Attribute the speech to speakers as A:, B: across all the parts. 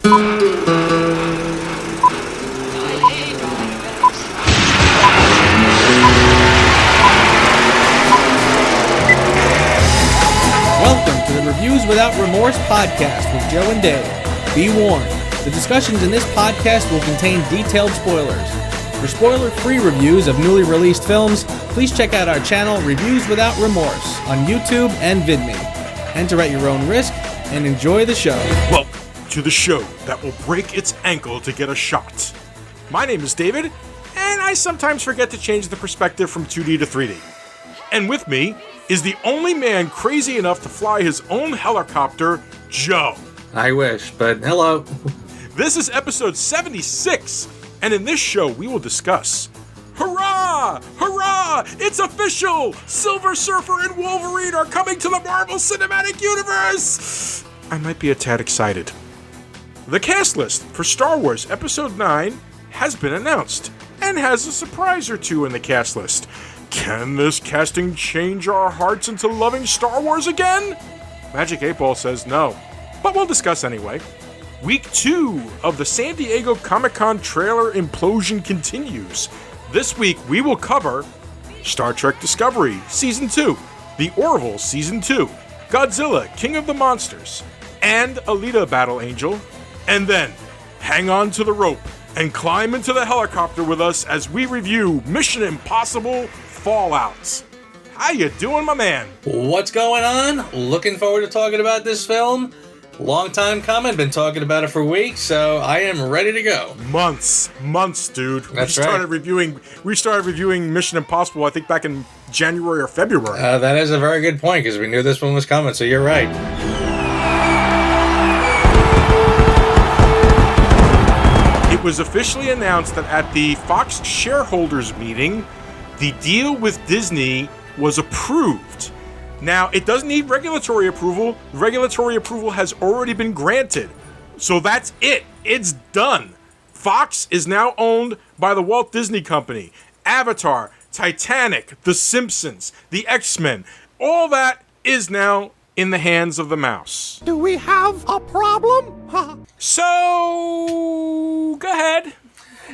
A: Welcome to the Reviews Without Remorse podcast with Joe and Dave. Be warned, the discussions in this podcast will contain detailed spoilers. For spoiler-free reviews of newly released films, please check out our channel Reviews Without Remorse on YouTube and VidMe. Enter at your own risk and enjoy the show.
B: Welcome to the show that will break its ankle to get a shot. My name is David, and I sometimes forget to change the perspective from 2D to 3D. And with me is the only man crazy enough to fly his own helicopter, Joe.
A: I wish, but hello.
B: This is episode 76, and in this show we will discuss Hurrah! Hurrah! It's official! Silver Surfer and Wolverine are coming to the Marvel Cinematic Universe! I might be a tad excited. The cast list for Star Wars Episode 9 has been announced, and has a surprise or two in the cast list. Can this casting change our hearts into loving Star Wars again? Magic 8 Ball says no, but we'll discuss anyway. Week 2 of the San Diego Comic-Con trailer implosion continues. This week we will cover Star Trek Discovery Season 2, The Orville Season 2, Godzilla King of the Monsters, and Alita Battle Angel. And then, hang on to the rope and climb into the helicopter with us as we review Mission Impossible Fallout. How you doing, my man?
A: What's going on? Looking forward to talking about this film. Long time coming, been talking about it for weeks, so I am ready to go.
B: Months, dude.
A: That's
B: we started reviewing Mission Impossible, I think back in January or February.
A: That is a very good point, because we knew this one was coming, so you're right.
B: It was officially announced that at the Fox shareholders meeting, the deal with Disney was approved. Now, it doesn't need regulatory approval. Regulatory approval has already been granted. So that's it. It's done. Fox is now owned by the Walt Disney Company. Avatar, Titanic, The Simpsons, The X-Men, all that is now in the hands of the mouse.
C: Do we have a problem?
B: So, go ahead.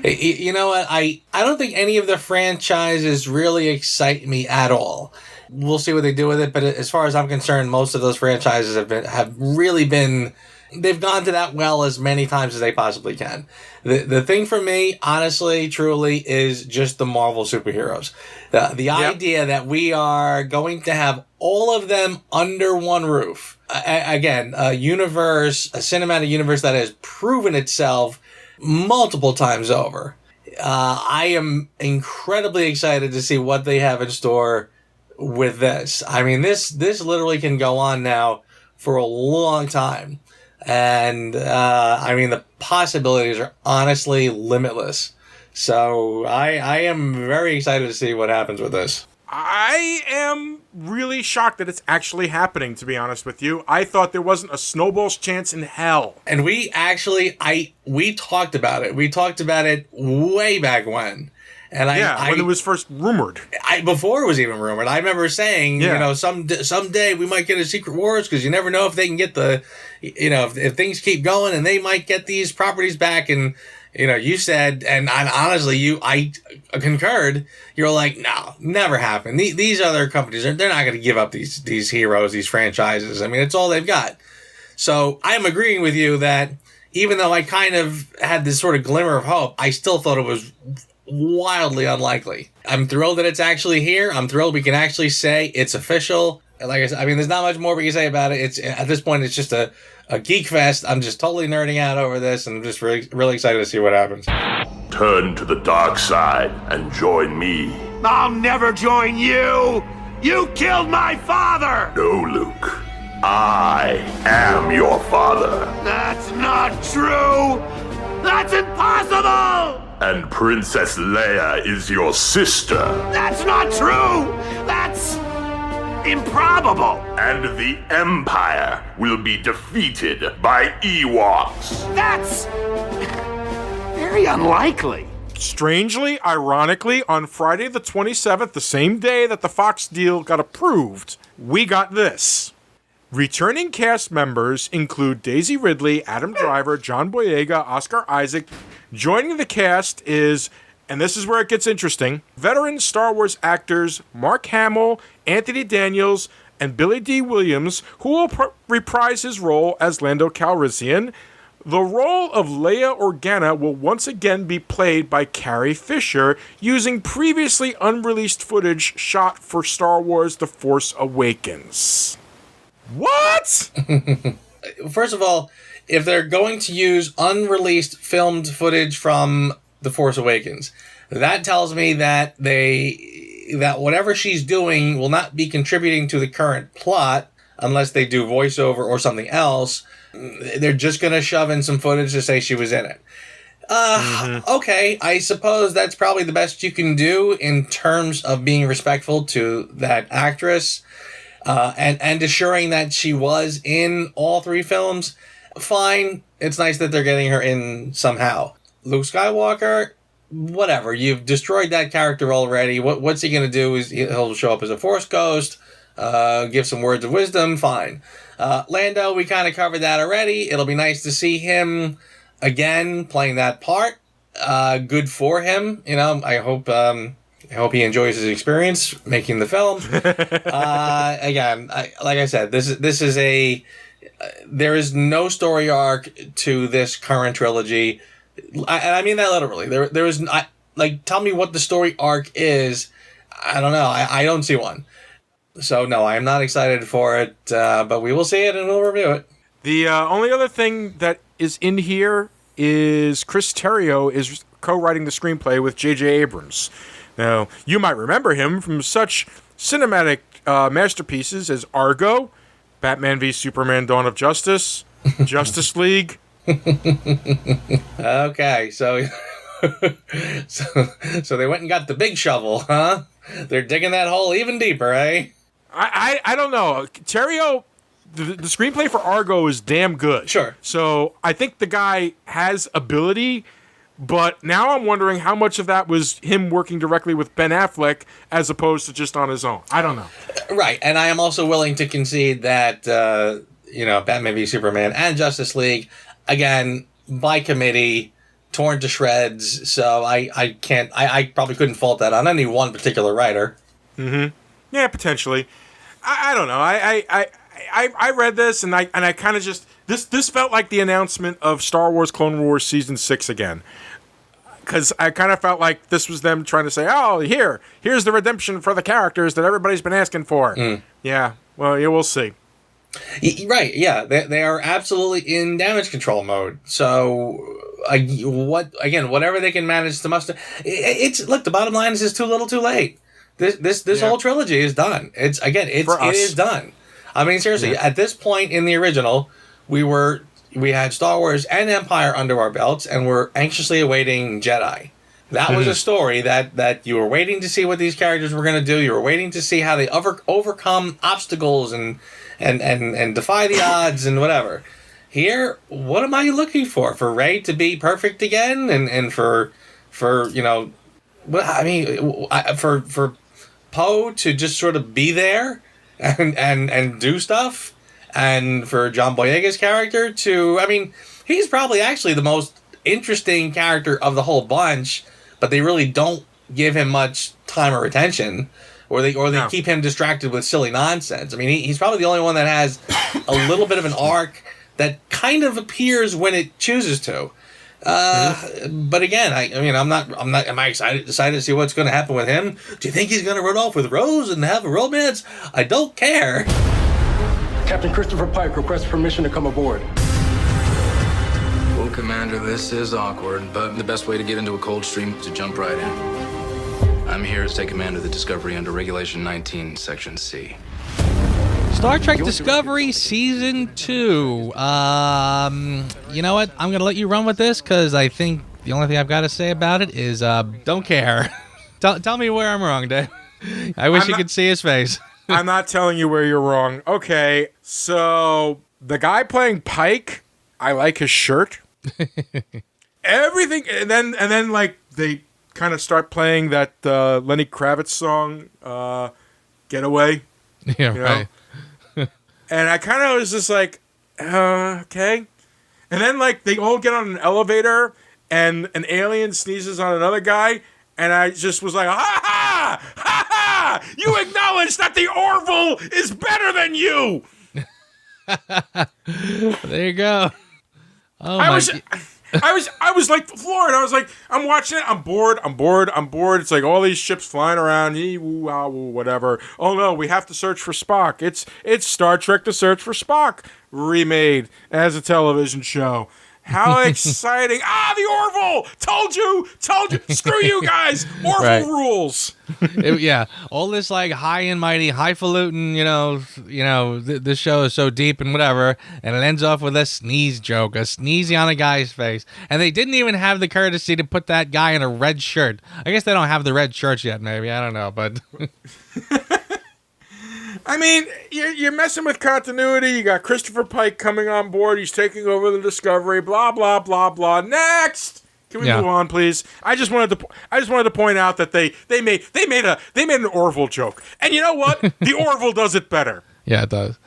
A: You know what? I don't think any of the franchises really excite me at all. We'll see what they do with it, but as far as I'm concerned, most of those franchises have really been, they've gone to that well as many times as they possibly can. The thing for me, honestly, truly, is just the Marvel superheroes. The idea that we are going to have all of them under one roof. Again, a cinematic universe that has proven itself multiple times over. I am incredibly excited to see what they have in store with this. I mean, this literally can go on now for a long time. And, I mean, the possibilities are honestly limitless. So I am very excited to see what happens with this.
B: I am really shocked that it's actually happening, to be honest with you. I thought there wasn't a snowball's chance in hell.
A: And we actually, we talked about it. We talked about it way back when. And
B: when it was first rumored.
A: Before it was even rumored. I remember saying, someday we might get a Secret Wars, because you never know if they can get if things keep going and they might get these properties back. And, you said, and honestly, I concurred, you're like, no, never happen. These other companies, they're not going to give up these heroes, these franchises. I mean, it's all they've got. So I'm agreeing with you that even though I kind of had this sort of glimmer of hope, I still thought it was wildly unlikely. I'm thrilled that it's actually here. I'm thrilled we can actually say it's official. Like I said, I mean, there's not much more we can say about it. It's at this point, it's just a geek fest. I'm just totally nerding out over this, and I'm just really, really excited to see what happens.
D: Turn to the dark side and join me.
C: I'll never join you! You killed my father!
D: No, Luke. I am your father.
C: That's not true! That's impossible!
D: And Princess Leia is your sister.
C: That's not true! That's improbable!
D: And the Empire will be defeated by Ewoks.
C: That's very unlikely.
B: Strangely, ironically, on Friday the 27th, the same day that the Fox deal got approved, we got this. Returning cast members include Daisy Ridley, Adam Driver, John Boyega, Oscar Isaac. Joining the cast is, and this is where it gets interesting, veteran Star Wars actors Mark Hamill, Anthony Daniels, and Billy D. Williams, who will reprise his role as Lando Calrissian. The role of Leia Organa will once again be played by Carrie Fisher, using previously unreleased footage shot for Star Wars The Force Awakens. What?
A: First of all, if they're going to use unreleased filmed footage from The Force Awakens, that tells me that that whatever she's doing will not be contributing to the current plot unless they do voiceover or something else. They're just going to shove in some footage to say she was in it. Okay, I suppose that's probably the best you can do in terms of being respectful to that actress. And assuring that she was in all 3 films, fine. It's nice that they're getting her in somehow. Luke Skywalker, whatever. You've destroyed that character already. What's he going to do? He'll show up as a Force ghost, give some words of wisdom, fine. Lando, we kind of covered that already. It'll be nice to see him again playing that part. Good for him. I hope he enjoys his experience making the film. Again, like I said, this is there is no story arc to this current trilogy, and I mean that literally. There is tell me what the story arc is. I don't know. I don't see one. So no, I am not excited for it. But we will see it and we'll review it.
B: The only other thing that is in here is Chris Terrio is co-writing the screenplay with J.J. Abrams. Now, you might remember him from such cinematic masterpieces as Argo, Batman v Superman: Dawn of Justice, Justice League.
A: Okay, so they went and got the big shovel, huh? They're digging that hole even deeper, eh?
B: I don't know. Terrio, the screenplay for Argo is damn good.
A: Sure.
B: So I think the guy has ability. But now I'm wondering how much of that was him working directly with Ben Affleck as opposed to just on his own. I don't know.
A: Right, and I am also willing to concede that, Batman v Superman and Justice League, again, by committee, torn to shreds, so I probably couldn't fault that on any one particular writer.
B: Mm-hmm. Yeah, potentially. I don't know. I read this, and I kind of just... This felt like the announcement of Star Wars Clone Wars Season 6 again. Because I kind of felt like this was them trying to say, oh, here's the redemption for the characters that everybody's been asking for. Yeah, well, we'll see.
A: Right, yeah. They are absolutely in damage control mode. So, whatever they can manage to muster... Look, the bottom line is it's too little too late. This whole trilogy is done. It is done. I mean, seriously, at this point in the original... We had Star Wars and Empire under our belts, and we're anxiously awaiting Jedi. That was a story that you were waiting to see what these characters were going to do. You were waiting to see how they overcome obstacles and defy the odds and whatever. Here, what am I looking for? For Rey to be perfect again, and for Poe to just sort of be there and do stuff. And for John Boyega's character he's probably actually the most interesting character of the whole bunch, but they really don't give him much time or attention, or they keep him distracted with silly nonsense. I mean, he's probably the only one that has a little bit of an arc that kind of appears when it chooses to. But again, am I excited to see what's going to happen with him? Do you think he's going to run off with Rose and have a romance? I don't care.
E: Captain Christopher Pike requests permission to come aboard.
F: Well, Commander, this is awkward, but the best way to get into a cold stream is to jump right in. I'm here to take command of the Discovery under Regulation 19, Section C.
G: Star Trek Discovery Season 2. You know what? I'm going to let you run with this because I think the only thing I've got to say about it is don't care. Tell me where I'm wrong, Dave. I wish you could see his face.
B: I'm not telling you where you're wrong. Okay, so the guy playing Pike, I like his shirt. Everything, and then like they kind of start playing that Lenny Kravitz song, "Getaway."
G: Yeah, right.
B: And I kind of was just like, okay. And then, like, they all get on an elevator, and an alien sneezes on another guy, and I just was like, ha ha! Ha ha! You acknowledge that the Orville is better than you!
G: There you go. Oh,
B: I was like floored. I was like, I'm watching it. I'm bored. It's like all these ships flying around. Whatever. Oh no, we have to search for Spock. It's Star Trek: The Search for Spock remade as a television show. How exciting! The Orville! Told you! Screw you guys! Orville rules.
G: Yeah, all this like high and mighty, highfalutin. This show is so deep and whatever, and it ends off with a sneeze joke, a sneezy on a guy's face, and they didn't even have the courtesy to put that guy in a red shirt. I guess they don't have the red shirts yet. Maybe I don't know, but.
B: I mean, you're messing with continuity. You got Christopher Pike coming on board. He's taking over the Discovery. Blah blah blah blah. Next, can we move on, please? I just wanted to point out that they made an Orville joke, and you know what? The Orville does it better.
G: Yeah, it does.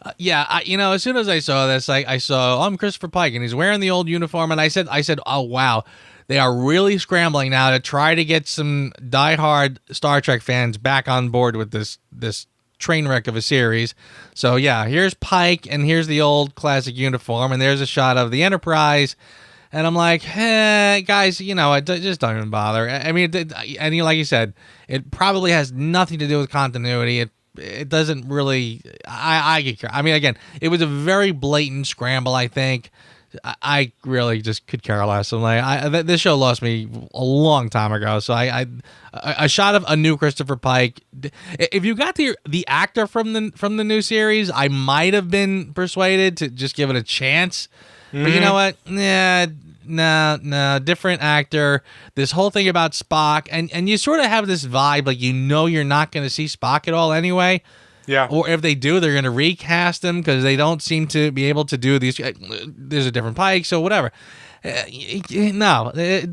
G: As soon as I saw this, I saw I'm Christopher Pike, and he's wearing the old uniform, and I said, oh wow. They are really scrambling now to try to get some diehard Star Trek fans back on board with this train wreck of a series. So yeah, here's Pike, and here's the old classic uniform, and there's a shot of the Enterprise, and I'm like, hey guys, just don't even bother. I mean, and like you said, it probably has nothing to do with continuity. It doesn't really. I get care. I mean, again, it was a very blatant scramble. I think I really just could care less. I'm like, this show lost me a long time ago. So a shot of a new Christopher Pike. If you got the actor from the new series, I might have been persuaded to just give it a chance. Mm-hmm. But you know what? No, different actor. This whole thing about Spock, and you sort of have this vibe like you're not going to see Spock at all anyway.
B: Yeah.
G: Or if they do, they're going to recast him because they don't seem to be able to do these. There's a different Pike, so whatever. No.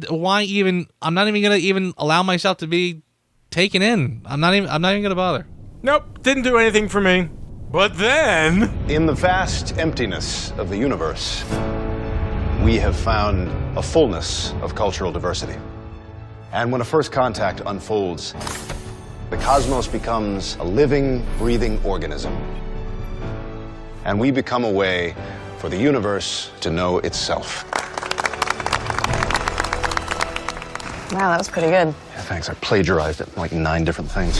G: Why even? I'm not even going to even allow myself to be taken in. I'm not even going to bother.
B: Nope. Didn't do anything for me. But then,
H: in the vast emptiness of the universe, we have found a fullness of cultural diversity. And when a first contact unfolds, the cosmos becomes a living, breathing organism. And we become a way for the universe to know itself.
I: Wow, that was pretty good.
H: Yeah, thanks. I plagiarized it in like 9 different things.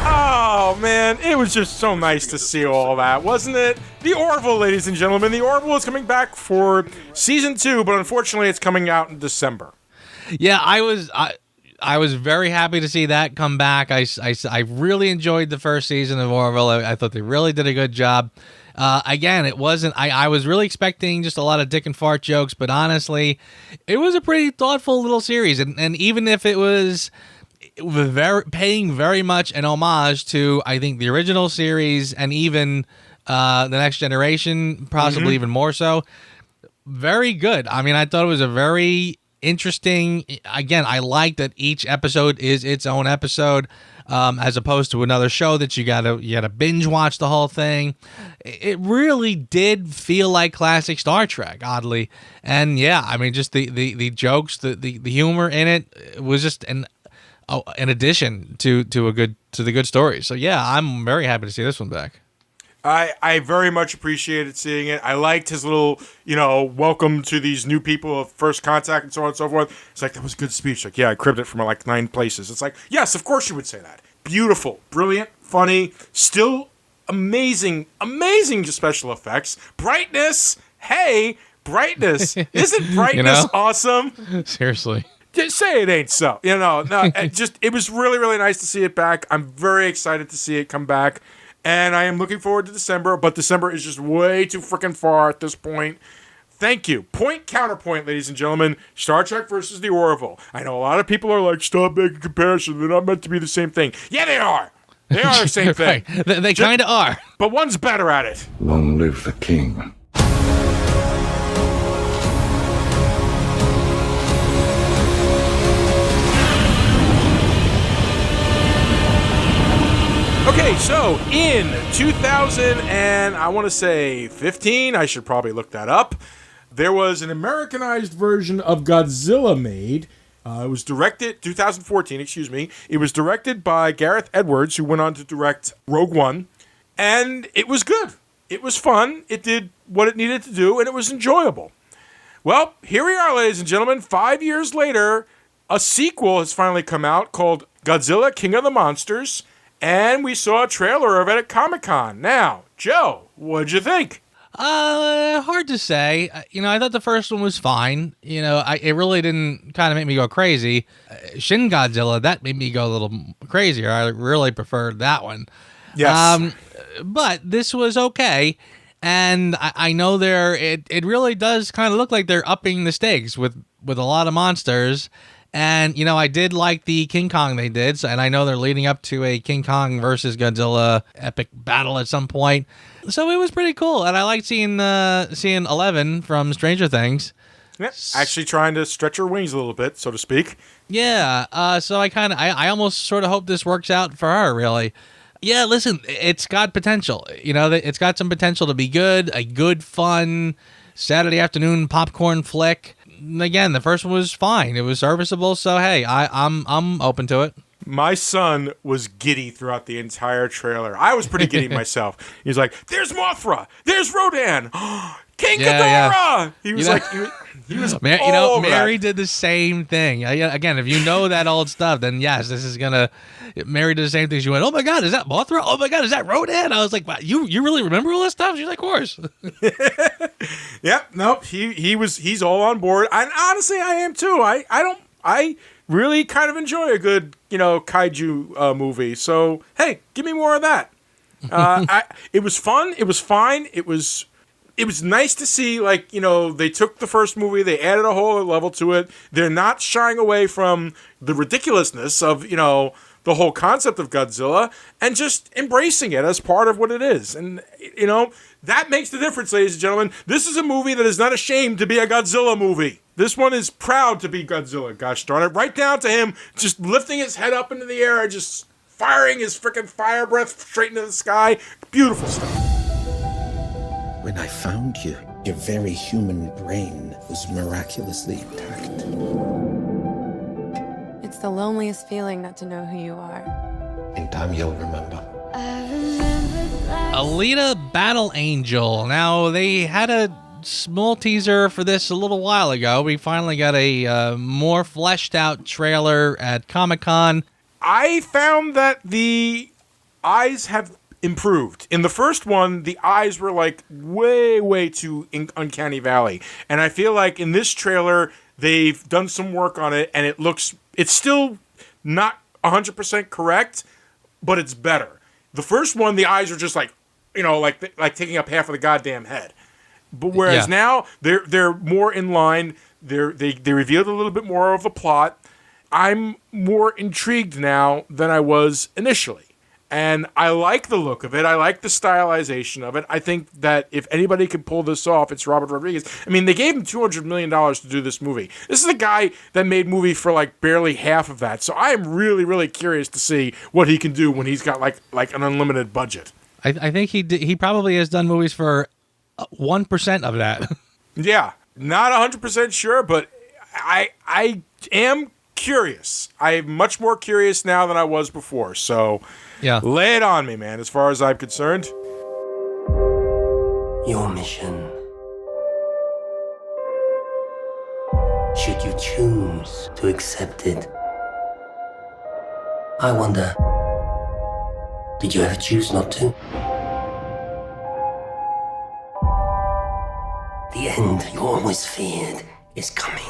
B: Oh, man, it was just so nice to see all that, wasn't it? The Orville, ladies and gentlemen. The Orville is coming back for season 2, but unfortunately it's coming out in December.
G: Yeah, I was very happy to see that come back. I really enjoyed the first season of Orville. I thought they really did a good job. Again, it wasn't. I was really expecting just a lot of dick and fart jokes, but honestly, it was a pretty thoughtful little series. And even if it was paying very much an homage to, I think, the original series and even the Next Generation, possibly even more so, very good. I mean, I thought it was a very interesting. Again, I like that each episode is its own episode, as opposed to another show that you gotta binge watch the whole thing. It really did feel like classic Star Trek, oddly, and yeah, I mean, just the jokes, the humor in it was just an addition to the good story. So yeah, I'm very happy to see this one back.
B: I very much appreciated seeing it. I liked his little, welcome to these new people of first contact and so on and so forth. It's like, that was a good speech. Like, yeah, I cribbed it from like 9 places. It's like, yes, of course you would say that. Beautiful, brilliant, funny, still amazing special effects. Brightness, hey, brightness. Isn't brightness awesome?
G: Seriously.
B: Just say it ain't so. It was really, really nice to see it back. I'm very excited to see it come back. And I am looking forward to December, but December is just way too freaking far at this point. Thank you. Point counterpoint, ladies and gentlemen. Star Trek versus the Orville. I know a lot of people are like, stop making comparison. They're not meant to be the same thing. Yeah, they are. They are the same thing.
G: Right. They kind of are.
B: But one's better at it.
J: Long live the king.
B: Okay, Okay, so in 2000 and I want to say 15, I should probably look that up, there was an Americanized version of Godzilla made. It was directed, 2014, excuse me. It was directed by Gareth Edwards, who went on to direct Rogue One. And it was good. It was fun. It did what it needed to do, and it was enjoyable. Well, here we are, ladies and gentlemen. 5 years later, a sequel has finally come out called Godzilla, King of the Monsters. And we saw a trailer of it at Comic-Con. Now, Joe, what'd you think?
G: Hard to say. I thought the first one was fine. It really didn't kind of make me go crazy. Shin Godzilla, that made me go a little crazier. I really preferred that one.
B: Yes.
G: But this was okay. And I know it really does kind of look like they're upping the stakes with a lot of monsters. And, I did like the King Kong they did. And I know they're leading up to a King Kong versus Godzilla epic battle at some point. So it was pretty cool. And I liked seeing 11 from Stranger Things.
B: Yeah, actually trying to stretch her wings a little bit, so to speak.
G: Yeah. So I almost sort of hope this works out for her, really. Yeah, listen, it's got potential. It's got some potential to be good, a good, fun Saturday afternoon popcorn flick. Again, the first one was fine. It was serviceable, so hey, I'm open to it.
B: My son was giddy throughout the entire trailer. I was pretty giddy myself. He was like, "There's Mothra, there's Rodan, King Ghidorah." Yeah. He was he was.
G: Mary did the same thing. Again, if you know that old stuff, then yes, this is gonna. Mary did the same thing. She went, "Oh my God, is that Mothra? Oh my God, is that Rodan?" I was like, "Wow, you really remember all this stuff?" She's like, "Of course."
B: Yep. Nope. He's all on board. And honestly, I am too. I really kind of enjoy a good, kaiju movie. So, hey, give me more of that. It was fun. It was fine. It was nice to see, they took the first movie, they added a whole level to it. They're not shying away from the ridiculousness of, the whole concept of Godzilla and just embracing it as part of what it is. And, that makes the difference, ladies and gentlemen. This is a movie that is not ashamed to be a Godzilla movie. This one is proud to be Godzilla, gosh darn it. Right down to him just lifting his head up into the air and just firing his freaking fire breath straight into the sky. Beautiful stuff.
J: When I found you, your very human brain was miraculously intact.
I: It's the loneliest feeling not to know who you are.
J: In time, you'll remember.
G: Alita Battle Angel. Now, they had a small teaser for this a little while ago. We finally got a more fleshed out trailer at Comic-Con.
B: I found that the eyes have improved. In the first one, the eyes were way too uncanny valley. And I feel like in this trailer, they've done some work on it and it's still not 100% correct, but it's better. The first one, the eyes are just like taking up half of the goddamn head. But whereas now they're more in line, they revealed a little bit more of the plot. I'm more intrigued now than I was initially. And I like the look of it. I like the stylization of it. I think that if anybody can pull this off, it's Robert Rodriguez. I mean, they gave him $200 million to do this movie. This is a guy that made movies for barely half of that. So I am really, really curious to see what he can do when he's got like an unlimited budget.
G: I think he probably has done movies for 1% of that.
B: Yeah, not 100% sure, but I am curious. I'm much more curious now than I was before. So
G: yeah,
B: lay it on me, man, as far as I'm concerned.
J: Your mission. Should you choose to accept it? I wonder, did you ever choose not to? The end you always feared is coming.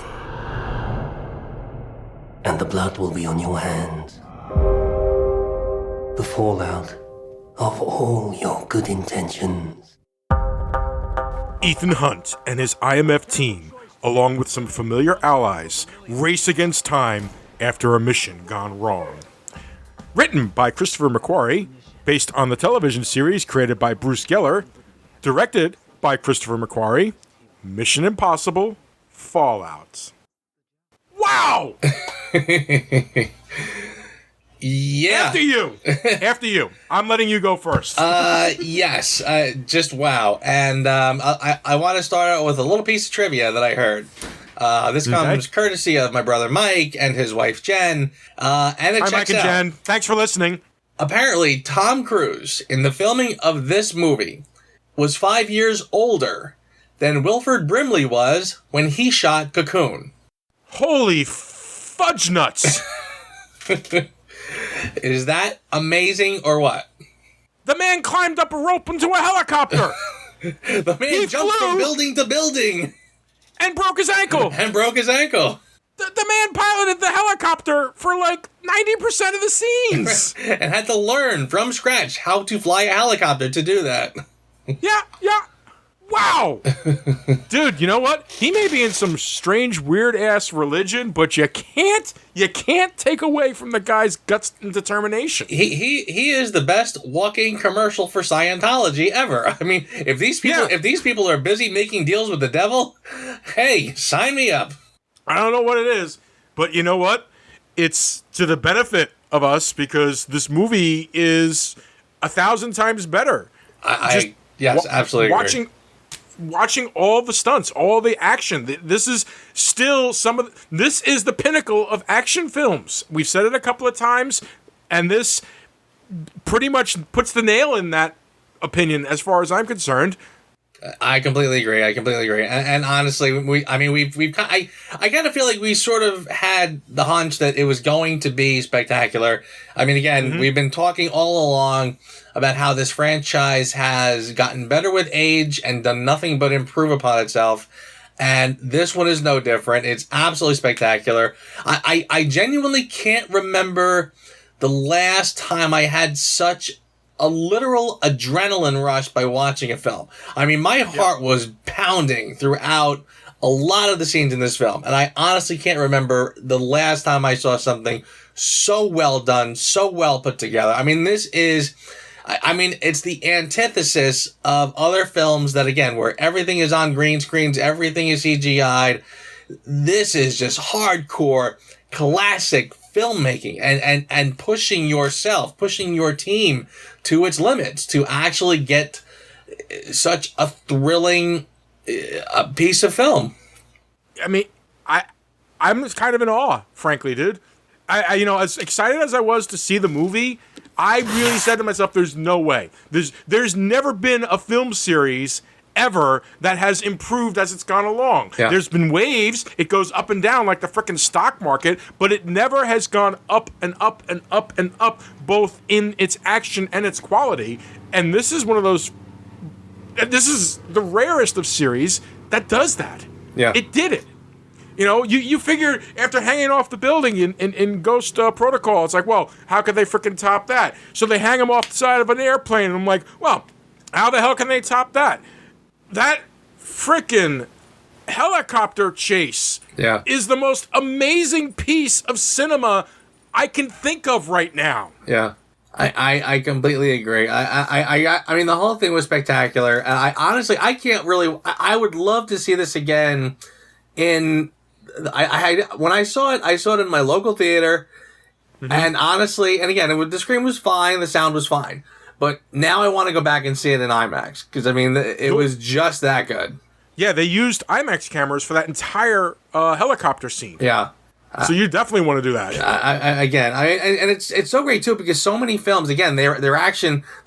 J: And the blood will be on your hands. The fallout of all your good intentions.
B: Ethan Hunt and his IMF team, along with some familiar allies, race against time after a mission gone wrong. Written by Christopher McQuarrie, based on the television series created by Bruce Geller, directed by Christopher McQuarrie, Mission Impossible, Fallout. Wow!
A: Yeah.
B: After you. I'm letting you go first.
A: Yes. Just wow. And I want to start out with a little piece of trivia that I heard. This comes courtesy of my brother Mike and his wife Jen. And it
B: Hi,
A: checks
B: Mike and
A: out.
B: Jen. Thanks for listening.
A: Apparently, Tom Cruise, in the filming of this movie, was 5 years older than Wilford Brimley was when he shot Cocoon.
B: Holy fudge nuts.
A: Is that amazing or what?
B: The man climbed up a rope into a helicopter.
A: The man jumped from building to building.
B: And broke his ankle. The man piloted the helicopter for like 90% of the scenes.
A: And had to learn from scratch how to fly a helicopter to do that.
B: Yeah. Wow. Dude, you know what? He may be in some strange, weird-ass religion, but you can't take away from the guy's guts and determination.
A: He is the best walking commercial for Scientology ever. I mean, if these people are busy making deals with the devil, hey, sign me up.
B: I don't know what it is, but you know what? It's to the benefit of us because this movie is 1,000 times better.
A: Yes, absolutely agree.
B: Watching all the stunts, all the action. This is still this is the pinnacle of action films. We've said it a couple of times, and this pretty much puts the nail in that opinion as far as I'm concerned.
A: I completely agree. And honestly, I kind of feel like we sort of had the hunch that it was going to be spectacular. I mean, again, we've been talking all along about how this franchise has gotten better with age and done nothing but improve upon itself. And this one is no different. It's absolutely spectacular. I genuinely can't remember the last time I had such a literal adrenaline rush by watching a film. I mean, my heart was pounding throughout a lot of the scenes in this film. And I honestly can't remember the last time I saw something so well done, so well put together. I mean, this is... it's the antithesis of other films that, again, where everything is on green screens, everything is CGI'd. This is just hardcore, classic filmmaking and pushing yourself, pushing your team to its limits to actually get such a thrilling piece of film.
B: I mean, I'm kind of in awe, frankly, dude. I as excited as I was to see the movie, I really said to myself, there's no way. There's never been a film series ever that has improved as it's gone along.
A: Yeah.
B: There's been waves. It goes up and down like the frickin' stock market, but it never has gone up and up and up and up, both in its action and its quality. And this is one of those... This is the rarest of series that does that.
A: Yeah.
B: It did it. You figure after hanging off the building in Ghost Protocol, it's like, well, how could they frickin' top that? So they hang him off the side of an airplane, and I'm like, well, how the hell can they top that? That frickin' helicopter chase is the most amazing piece of cinema I can think of right now.
A: Yeah. I completely agree. I mean, the whole thing was spectacular. I honestly, I would love to see this again when I saw it in my local theater, and honestly, and again, the screen was fine, the sound was fine, but now I want to go back and see it in IMAX, because I mean, it was just that good.
B: Yeah, they used IMAX cameras for that entire helicopter scene.
A: Yeah.
B: So you definitely want to do that.
A: And it's so great too, because so many films, again, their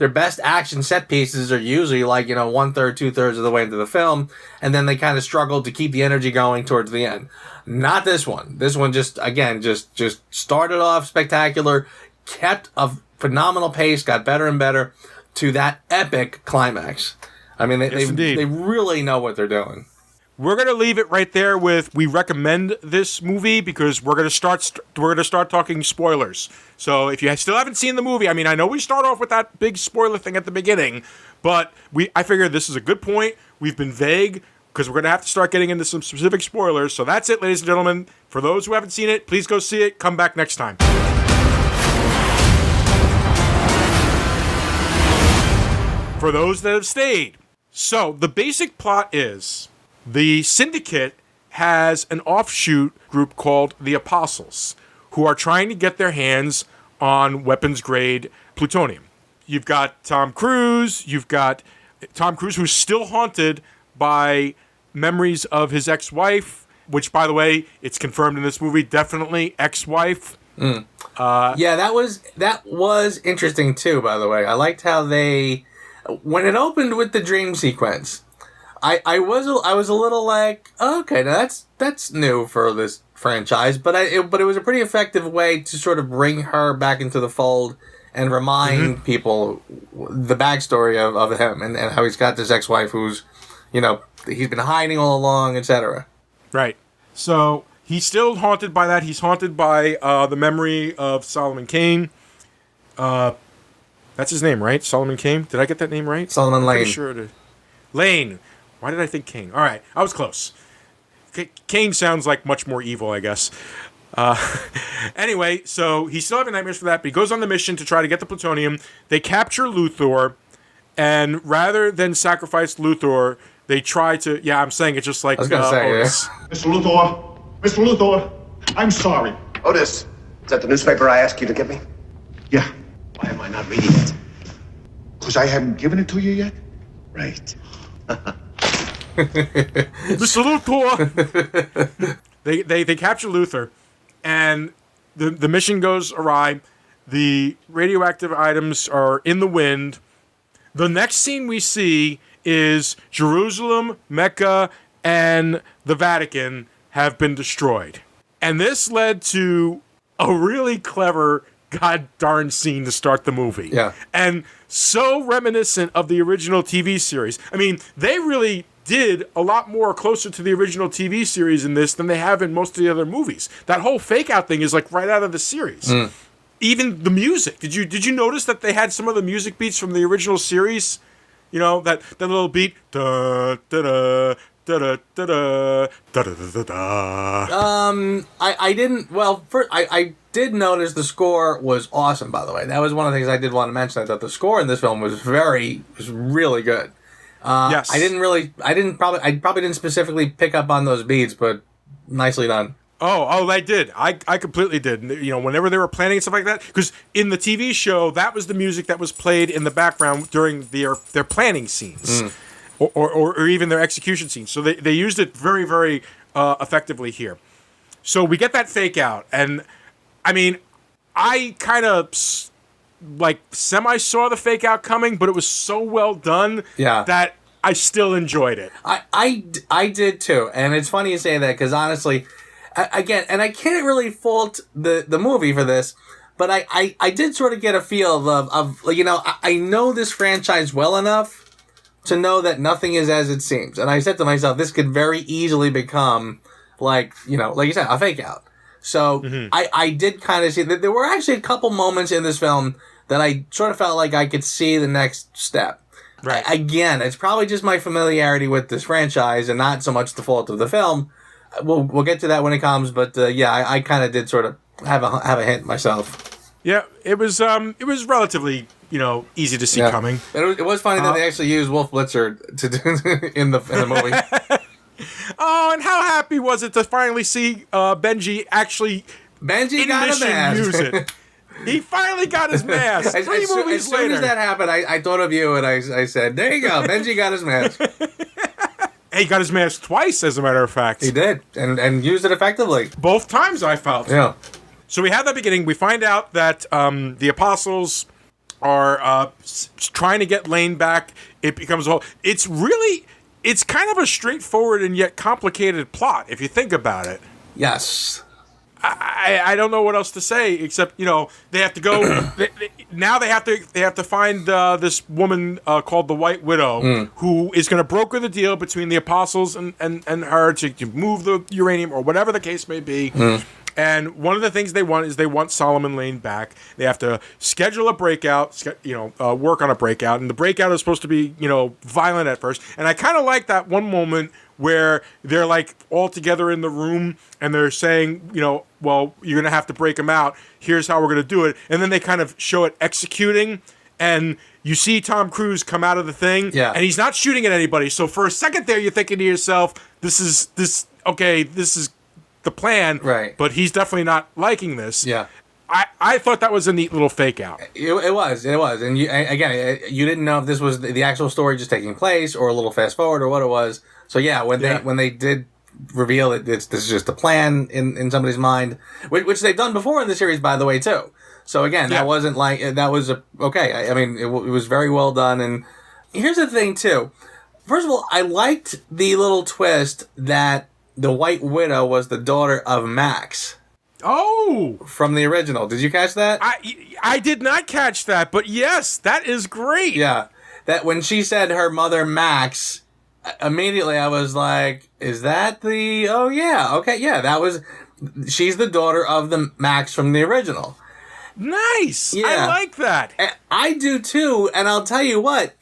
A: best action set pieces are usually like, 1/3, 2/3 of the way into the film, and then they kind of struggle to keep the energy going towards the end. Not this one. This one just started off spectacular, kept a phenomenal pace, got better and better to that epic climax. I mean, they really know what they're doing.
B: We're going to leave it right there with we recommend this movie because we're going to start talking spoilers. So if you still haven't seen the movie, I mean, I know we start off with that big spoiler thing at the beginning, but I figure this is a good point. We've been vague because we're going to have to start getting into some specific spoilers. So that's it, ladies and gentlemen. For those who haven't seen it, please go see it. Come back next time. For those that have stayed. So the basic plot is... the Syndicate has an offshoot group called the Apostles, who are trying to get their hands on weapons-grade plutonium. You've got Tom Cruise. You've got Tom Cruise, who's still haunted by memories of his ex-wife, which, by the way, it's confirmed in this movie, definitely ex-wife.
A: Yeah, that was interesting too, by the way. I liked how when it opened with the dream sequence, I was a little like, okay, now that's new for this franchise, but it was a pretty effective way to sort of bring her back into the fold and remind people the backstory of him and how he's got this ex-wife who's, he's been hiding all along, etc.
B: Right. So he's still haunted by that. He's haunted by the memory of Solomon Kane. That's his name, right? Solomon Kane? Did I get that name right?
A: Solomon Lane.
B: Pretty sure it is. Lane. Why did I think Kane? All right. I was close. Kane sounds like much more evil, I guess. Anyway, so he's still having nightmares for that, but he goes on the mission to try to get the plutonium. They capture Luthor, and rather than sacrifice Luthor, they try to... Yeah, I'm saying it just like...
A: I was going to say,
B: Otis.
A: yeah.
C: Mr. Luthor, I'm sorry.
K: Otis, is that the newspaper I asked you to give me?
C: Yeah,
K: Why am I not reading it?
C: because I haven't given it to you yet.
K: Right.
B: Mr. Luthor! They capture Luthor, and the mission goes awry. The radioactive items are in the wind. The next scene we see is Jerusalem, Mecca, and the Vatican have been destroyed. And this led to a really clever god darn scene to start the movie.
A: Yeah.
B: And so reminiscent of the original TV series. I mean, they really did a lot more closer to the original TV series in this than they have in most of the other movies. That whole fake out thing is like right out of the series. Even the music. Did you notice that they had some of the music beats from the original series? You know, that little beat. Da, da, da, da, da, da, da, da, da, da, da.
A: I didn't. Well, first, I did notice the score was awesome. By the way, that was one of the things I did want to mention. I thought the score in this film was really good.
B: Yes.
A: I probably didn't specifically pick up on those beats, but nicely done.
B: Oh, I did. I completely did. You know, whenever they were planning and stuff like that, because in the TV show, that was the music that was played in the background during their planning scenes, or even their execution scenes. So they used it very, very effectively here. So we get that fake out, and I mean, I kind of like semi saw the fake out coming, but it was so well done that I still enjoyed it.
A: I did too, and it's funny you say that because honestly. Again, and I can't really fault the movie for this, but I did sort of get a feel of you know, I know this franchise well enough to know that nothing is as it seems. And I said to myself, this could very easily become like, you know, like you said, a fake out. So I did kind of see that there were actually a couple moments in this film that I sort of felt like I could see the next step.
B: Right.
A: Again, it's probably just my familiarity with this franchise and not so much the fault of the film. We'll get to that when it comes, but yeah, I kind of did sort of have a hint myself.
B: Yeah, it was relatively, you know, easy to see coming.
A: It was funny that they actually used Wolf Blitzer to do in the movie.
B: Oh, and how happy was it to finally see Benji actually
A: got a mask.
B: Use it. He finally got his mask.
A: As soon as that happened, I thought of you and I said, there you go, Benji got his mask.
B: He got his mask twice, as a matter of fact.
A: He did, and used it effectively.
B: Both times, I felt.
A: Yeah.
B: So we have that beginning. We find out that the apostles are trying to get Lane back. It becomes a whole... It's kind of a straightforward and yet complicated plot, if you think about it.
A: Yes.
B: I don't know what else to say except, you know, they have to go. Now they have to find this woman called the White Widow who is going to broker the deal between the apostles and her to move the uranium or whatever the case may be. And one of the things they want Solomon Lane back. They have to schedule a breakout, work on a breakout, and the breakout is supposed to be, you know, violent at first. And I kind of like that one moment where they're like all together in the room and they're saying, you know, well, you're going to have to break them out. Here's how we're going to do it. And then they kind of show it executing and you see Tom Cruise come out of the thing and he's not shooting at anybody. So for a second there, you're thinking to yourself, this is the plan.
A: Right.
B: But he's definitely not liking this.
A: Yeah.
B: I thought that was a neat little fake out.
A: It was, and you didn't know if this was the actual story just taking place or a little fast forward or what it was. So yeah, when they did reveal it, this is just a plan in somebody's mind, which they've done before in the series, by the way, too. So again, that wasn't like that was okay. I mean, it was very well done. And here's the thing, too. First of all, I liked the little twist that the White Widow was the daughter of Max.
B: Oh!
A: From the original. Did you catch that?
B: I did not catch that, but yes, that is great.
A: Yeah. That when she said her mother Max, immediately I was like, is that the... Oh, yeah. Okay, yeah. That was... She's the daughter of the Max from the original.
B: Nice!
A: Yeah.
B: I like that.
A: I do, too. And I'll tell you what.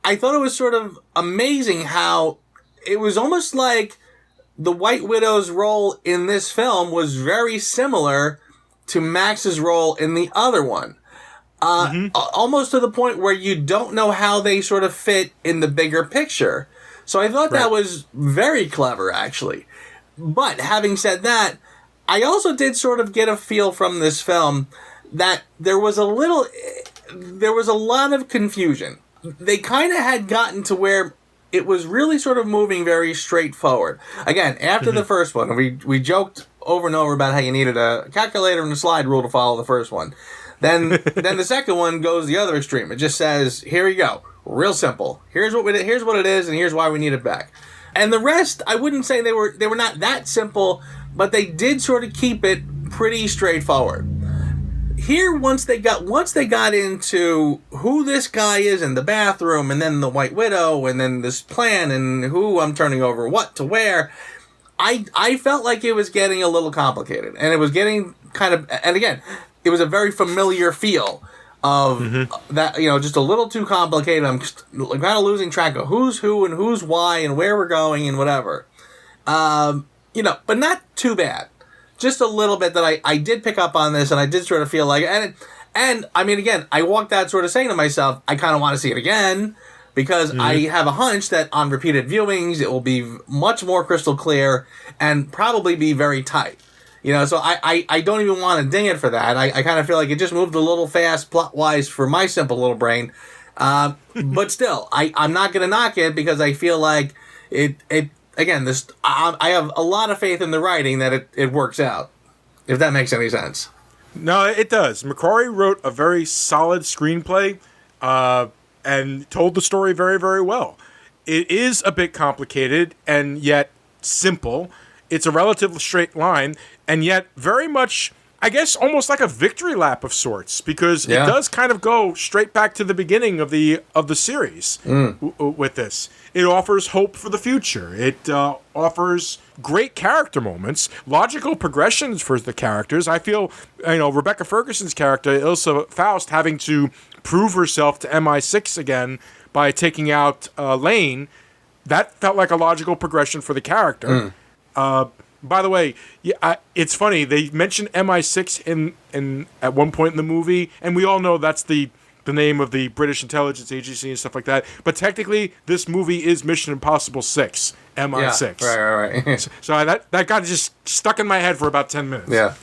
A: I thought it was sort of amazing how it was almost like the White Widow's role in this film was very similar to Max's role in the other one. Almost to the point where you don't know how they sort of fit in the bigger picture. So I thought that was very clever, actually. But having said that, I also did sort of get a feel from this film that there was a lot of confusion. They kind of had gotten to where it was really sort of moving very straightforward. Again, after the first one, we joked over and over about how you needed a calculator and a slide rule to follow the first one. Then the second one goes the other extreme. It just says, here you go, real simple. Here's what it is, and here's why we need it back. And the rest, I wouldn't say they were not that simple, but they did sort of keep it pretty straightforward. Here, once they got into who this guy is in the bathroom, and then the White Widow, and then this plan, and who I'm turning over what to where, I felt like it was getting a little complicated, and it was getting kind of, and again, it was a very familiar feel of that, just a little too complicated. I'm just kind of losing track of who's who and who's why and where we're going and whatever. But not too bad. Just a little bit that I did pick up on this, and I did sort of feel like, and I mean, again, I walked out sort of saying to myself, I kind of want to see it again, because I have a hunch that on repeated viewings, it will be much more crystal clear and probably be very tight. So I don't even want to ding it for that. I kind of feel like it just moved a little fast plot-wise for my simple little brain. But still, I'm not going to knock it, because I feel like it again, I have a lot of faith in the writing that it works out, if that makes any sense.
B: No, it does. McQuarrie wrote a very solid screenplay and told the story very, very well. It is a bit complicated and yet simple. It's a relatively straight line, and yet very much, I guess, almost like a victory lap of sorts, because it does kind of go straight back to the beginning of the series with this. It offers hope for the future. It offers great character moments, logical progressions for the characters. I feel, Rebecca Ferguson's character, Ilsa Faust, having to prove herself to MI6 again by taking out Lane, that felt like a logical progression for the character. By the way, it's funny, they mentioned MI6 in at one point in the movie, and we all know that's the name of the British intelligence agency and stuff like that. But technically, this movie is Mission Impossible 6, MI6.
A: Yeah, right.
B: So that got just stuck in my head for about 10 minutes.
A: Yeah.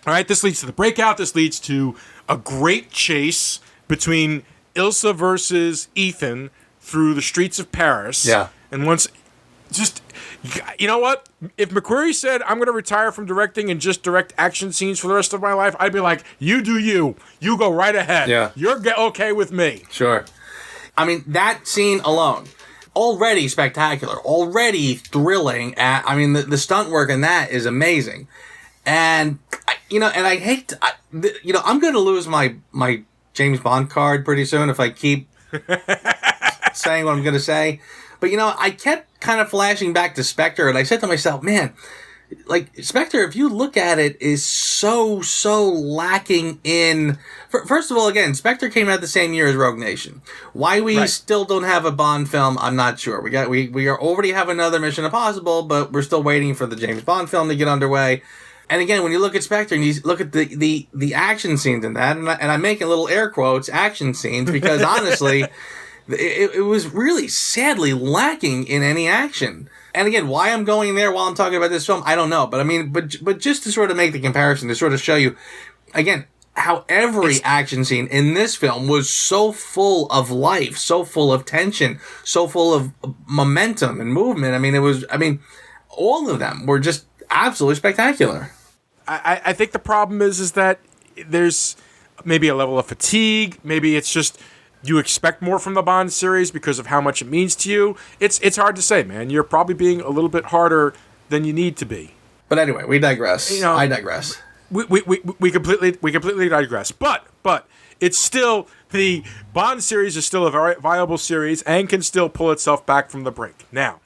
B: All right, this leads to the breakout. This leads to a great chase between Ilsa versus Ethan through the streets of Paris.
A: Yeah.
B: And once... you know what? If McQuarrie said, I'm going to retire from directing and just direct action scenes for the rest of my life, I'd be like, you do you. You go right ahead.
A: Yeah.
B: You're okay with me.
A: Sure. I mean, that scene alone, already spectacular, already thrilling. The stunt work in that is amazing. And, and I hate, I'm going to lose my James Bond card pretty soon if I keep saying what I'm going to say. But, I kept kind of flashing back to Spectre, and I said to myself, man, like, Spectre, if you look at it, is so lacking in... First of all, again, Spectre came out the same year as Rogue Nation. Why we still don't have a Bond film, I'm not sure. We already have another Mission Impossible, but we're still waiting for the James Bond film to get underway. And again, when you look at Spectre and you look at the action scenes in that, and I'm making little air quotes, action scenes, because honestly... It was really sadly lacking in any action. And again, why I'm going there while I'm talking about this film, I don't know. But I mean, but just to sort of make the comparison, to sort of show you, again, how every action scene in this film was so full of life, so full of tension, so full of momentum and movement. I mean, all of them were just absolutely spectacular.
B: I think the problem is that there's maybe a level of fatigue. Maybe it's just you expect more from the Bond series because of how much it means to you. It's hard to say, man. You're probably being a little bit harder than you need to be.
A: But anyway, we digress. I digress.
B: We completely digress. But it's still, the Bond series is still a very viable series and can still pull itself back from the brink. Now,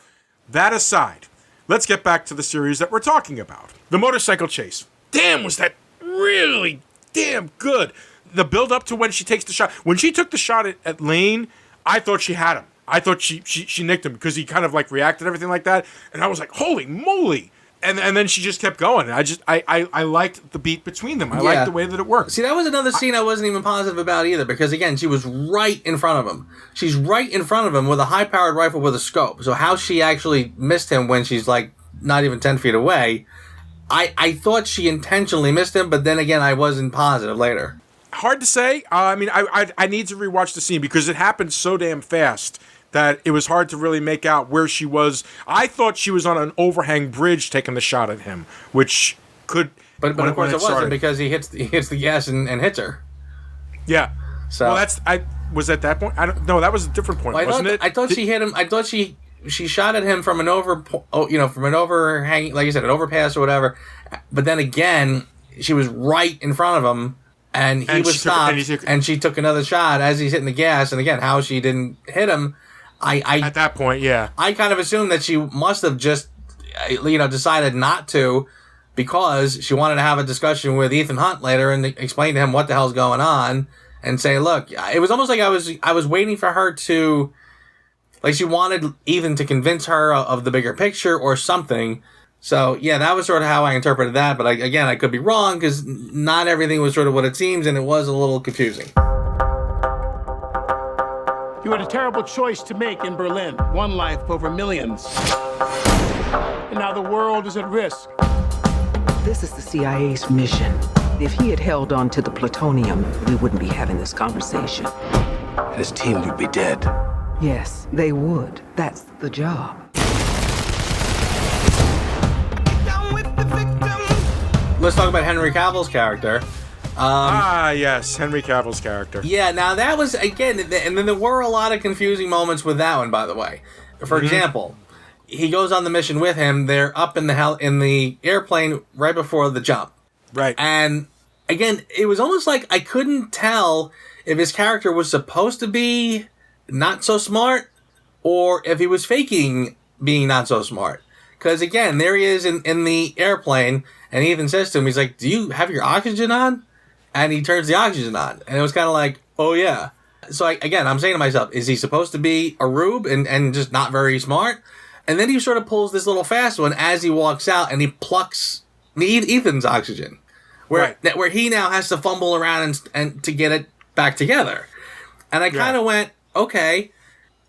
B: that aside, let's get back to the series that we're talking about. The motorcycle chase. Damn, was that really damn good. The build up to when she takes the shot. When she took the shot at Lane, I thought she had him. I thought she nicked him because he kind of like reacted and everything like that. And I was like, holy moly. And then she just kept going. I liked the beat between them. I liked the way that it worked.
A: See, that was another scene I wasn't even positive about either, because again, she was right in front of him. She's right in front of him with a high-powered rifle with a scope. So how she actually missed him when she's like not even 10 feet away, I thought she intentionally missed him, but then again, I wasn't positive later.
B: Hard to say. I need to rewatch the scene because it happened so damn fast that it was hard to really make out where she was. I thought she was on an overhang bridge taking the shot at him, which could...
A: But of course it wasn't, because he hits the gas and hits her.
B: Yeah.
A: So
B: well, was at that point? No, that was a different point, wasn't it?
A: I thought she hit him. I thought she shot at him from an overhang, like you said, an overpass or whatever. But then again, she was right in front of him, and he was stopped, and she took another shot as he's hitting the gas. And again, how she didn't hit him, at that point, yeah, I kind of assumed that she must have just, decided not to, because she wanted to have a discussion with Ethan Hunt later and explain to him what the hell's going on, and say, look, it was almost like I was waiting for her to, like, she wanted Ethan to convince her of the bigger picture or something. So yeah, that was sort of how I interpreted that. But I could be wrong, because not everything was sort of what it seems, and it was a little confusing.
L: You had a terrible choice to make in Berlin. One life over millions. And now the world is at risk.
M: This is the CIA's mission. If he had held on to the plutonium, we wouldn't be having this conversation.
K: His team would be dead.
M: Yes, they would. That's the job.
A: Let's talk about Henry Cavill's character.
B: Yes, Henry Cavill's character.
A: Yeah, now that was, again, and then there were a lot of confusing moments with that one, by the way. For example, he goes on the mission with him. They're up in the airplane right before the jump.
B: Right.
A: And again, it was almost like I couldn't tell if his character was supposed to be not so smart, or if he was faking being not so smart. Because again, there he is in the airplane, and he even says to him, he's like, do you have your oxygen on? And he turns the oxygen on. And it was kind of like, oh yeah. So I'm saying to myself, is he supposed to be a rube and just not very smart? And then he sort of pulls this little fast one as he walks out, and he plucks Ethan's oxygen. Where he now has to fumble around and to get it back together. And I kind of went, okay.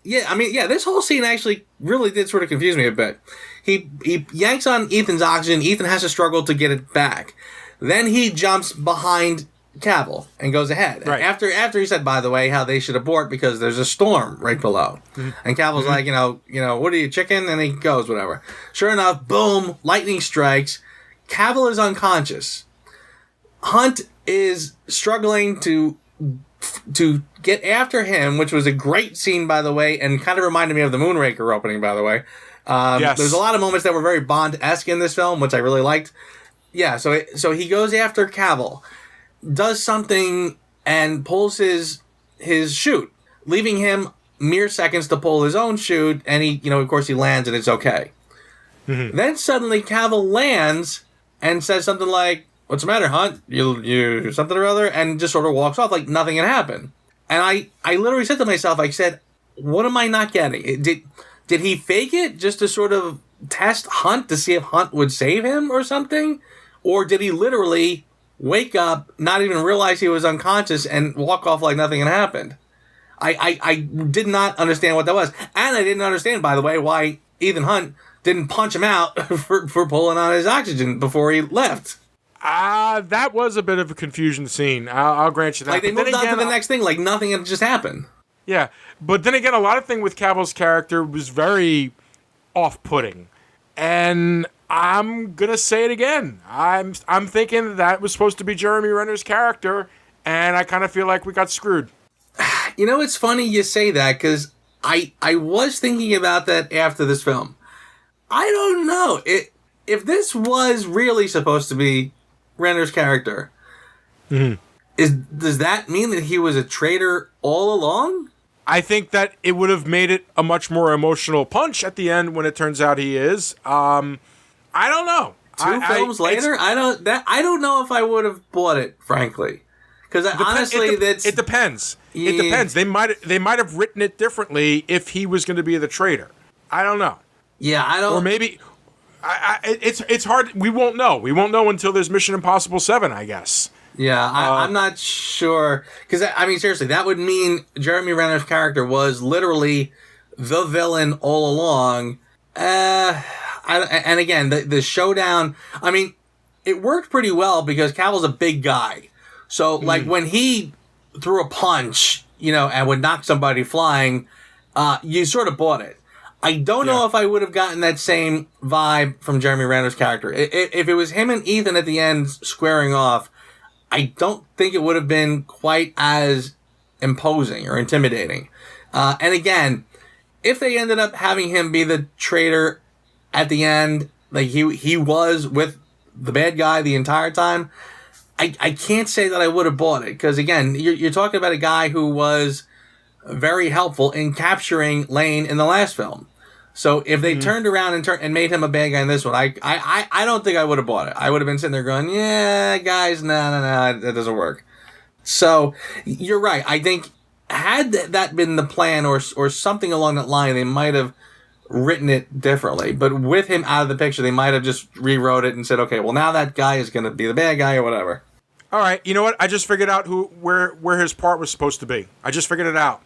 A: Yeah, this whole scene actually really did sort of confuse me a bit. He yanks on Ethan's oxygen. Ethan has to struggle to get it back. Then he jumps behind Cavill and goes ahead. Right. After he said, by the way, how they should abort because there's a storm right below. Mm-hmm. And Cavill's like, what are you, chicken? And he goes, whatever. Sure enough, boom, lightning strikes. Cavill is unconscious. Hunt is struggling to get after him, which was a great scene, by the way, and kind of reminded me of the Moonraker opening, by the way. Yes. There's a lot of moments that were very Bond-esque in this film, which I really liked. Yeah, so he goes after Cavill, does something, and pulls his chute, leaving him mere seconds to pull his own chute, and he, of course, he lands, and it's okay. Mm-hmm. Then suddenly Cavill lands and says something like, what's the matter, Hunt? You something or other? And just sort of walks off like nothing had happened. And I literally said to myself, I said, what am I not getting? Did he fake it just to sort of test Hunt to see if Hunt would save him or something? Or did he literally wake up, not even realize he was unconscious, and walk off like nothing had happened? I did not understand what that was. And I didn't understand, by the way, why Ethan Hunt didn't punch him out for pulling on his oxygen before he left.
B: That was a bit of a confusion scene. I'll grant you that.
A: Like, they moved on to the next thing, like nothing had just happened.
B: Yeah, but then again, a lot of thing with Cavill's character was very off-putting, and I'm gonna say it again. I'm thinking that was supposed to be Jeremy Renner's character, and I kind of feel like we got screwed.
A: You know, it's funny you say that, because I was thinking about that after this film. I don't know if this was really supposed to be Renner's character. Does that mean that he was a traitor all along?
B: I think that it would have made it a much more emotional punch at the end when it turns out he is. I don't know.
A: Two films later, I don't know if I would have bought it, frankly, because honestly,
B: it depends. Yeah. It depends. They might have written it differently if he was going to be the traitor. I don't know.
A: Yeah, I don't.
B: Or maybe it's hard. We won't know. We won't know until there's Mission Impossible 7, I guess.
A: Yeah, I'm not sure. Because, I mean, seriously, that would mean Jeremy Renner's character was literally the villain all along. And again, the showdown, I mean, it worked pretty well because Cavill's a big guy. So, like, when he threw a punch, and would knock somebody flying, you sort of bought it. I don't know if I would have gotten that same vibe from Jeremy Renner's character. If it was him and Ethan at the end squaring off, I don't think it would have been quite as imposing or intimidating. And again, if they ended up having him be the traitor at the end, like he was with the bad guy the entire time, I can't say that I would have bought it. Because again, you're talking about a guy who was very helpful in capturing Lane in the last film. So if they turned around and made him a bad guy in this one, I don't think I would have bought it. I would have been sitting there going, yeah, guys, no, that doesn't work. So you're right. I think had that been the plan or something along that line, they might have written it differently. But with him out of the picture, they might have just rewrote it and said, okay, well, now that guy is going to be the bad guy or whatever.
B: All right, you know what? I just figured out where his part was supposed to be. I just figured it out.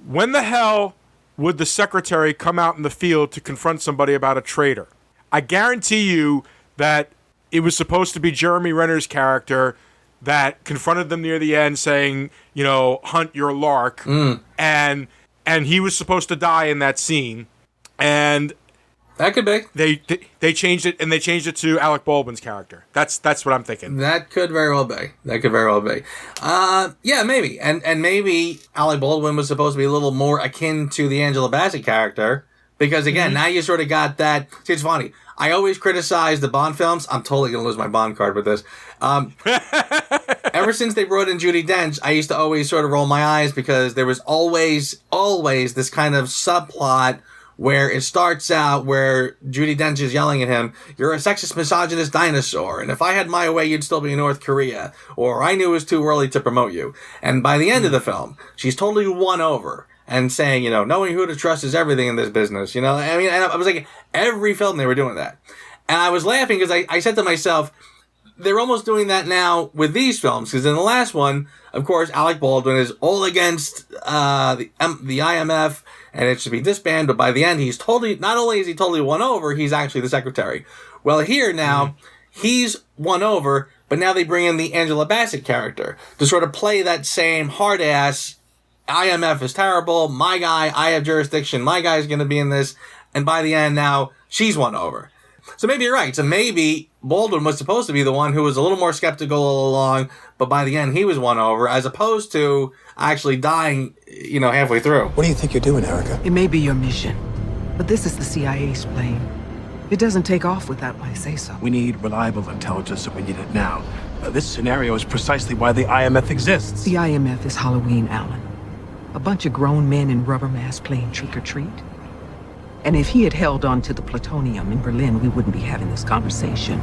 B: When the hell would the secretary come out in the field to confront somebody about a traitor? I guarantee you that it was supposed to be Jeremy Renner's character that confronted them near the end saying, hunt your lark. And he was supposed to die in that scene. And
A: that could be.
B: They changed it, and they changed it to Alec Baldwin's character. That's what I'm thinking.
A: That could very well be. Yeah, maybe. And maybe Alec Baldwin was supposed to be a little more akin to the Angela Bassett character. Because, again, now you sort of got that. See, it's funny. I always criticize the Bond films. I'm totally going to lose my Bond card with this. Ever since they brought in Judi Dench, I used to always sort of roll my eyes because there was always this kind of subplot where it starts out where Judi Dench is yelling at him, "You're a sexist, misogynist dinosaur, and if I had my way, you'd still be in North Korea," or "I knew it was too early to promote you." And by the end of the film, she's totally won over and saying, knowing who to trust is everything in this business. And I was like, every film they were doing that. And I was laughing because I said to myself, they're almost doing that now with these films, because in the last one, of course, Alec Baldwin is all against the IMF, and it should be disbanded, but by the end, not only is he totally won over, he's actually the secretary. Well, here now, he's won over, but now they bring in the Angela Bassett character to sort of play that same hard-ass, IMF is terrible, my guy, I have jurisdiction, my guy's going to be in this, and by the end now, she's won over. So maybe you're right. So maybe Baldwin was supposed to be the one who was a little more skeptical all along, but by the end he was won over, as opposed to actually dying, halfway through.
K: What do you think you're doing, Erica?
M: It may be your mission, but this is the CIA's plane. It doesn't take off without my say-so.
K: We need reliable intelligence, and we need it now. This scenario is precisely why the IMF exists.
M: The IMF is Halloween, Alan. A bunch of grown men in rubber masks playing trick-or-treat. And if he had held on to the plutonium in Berlin, we wouldn't be having this conversation.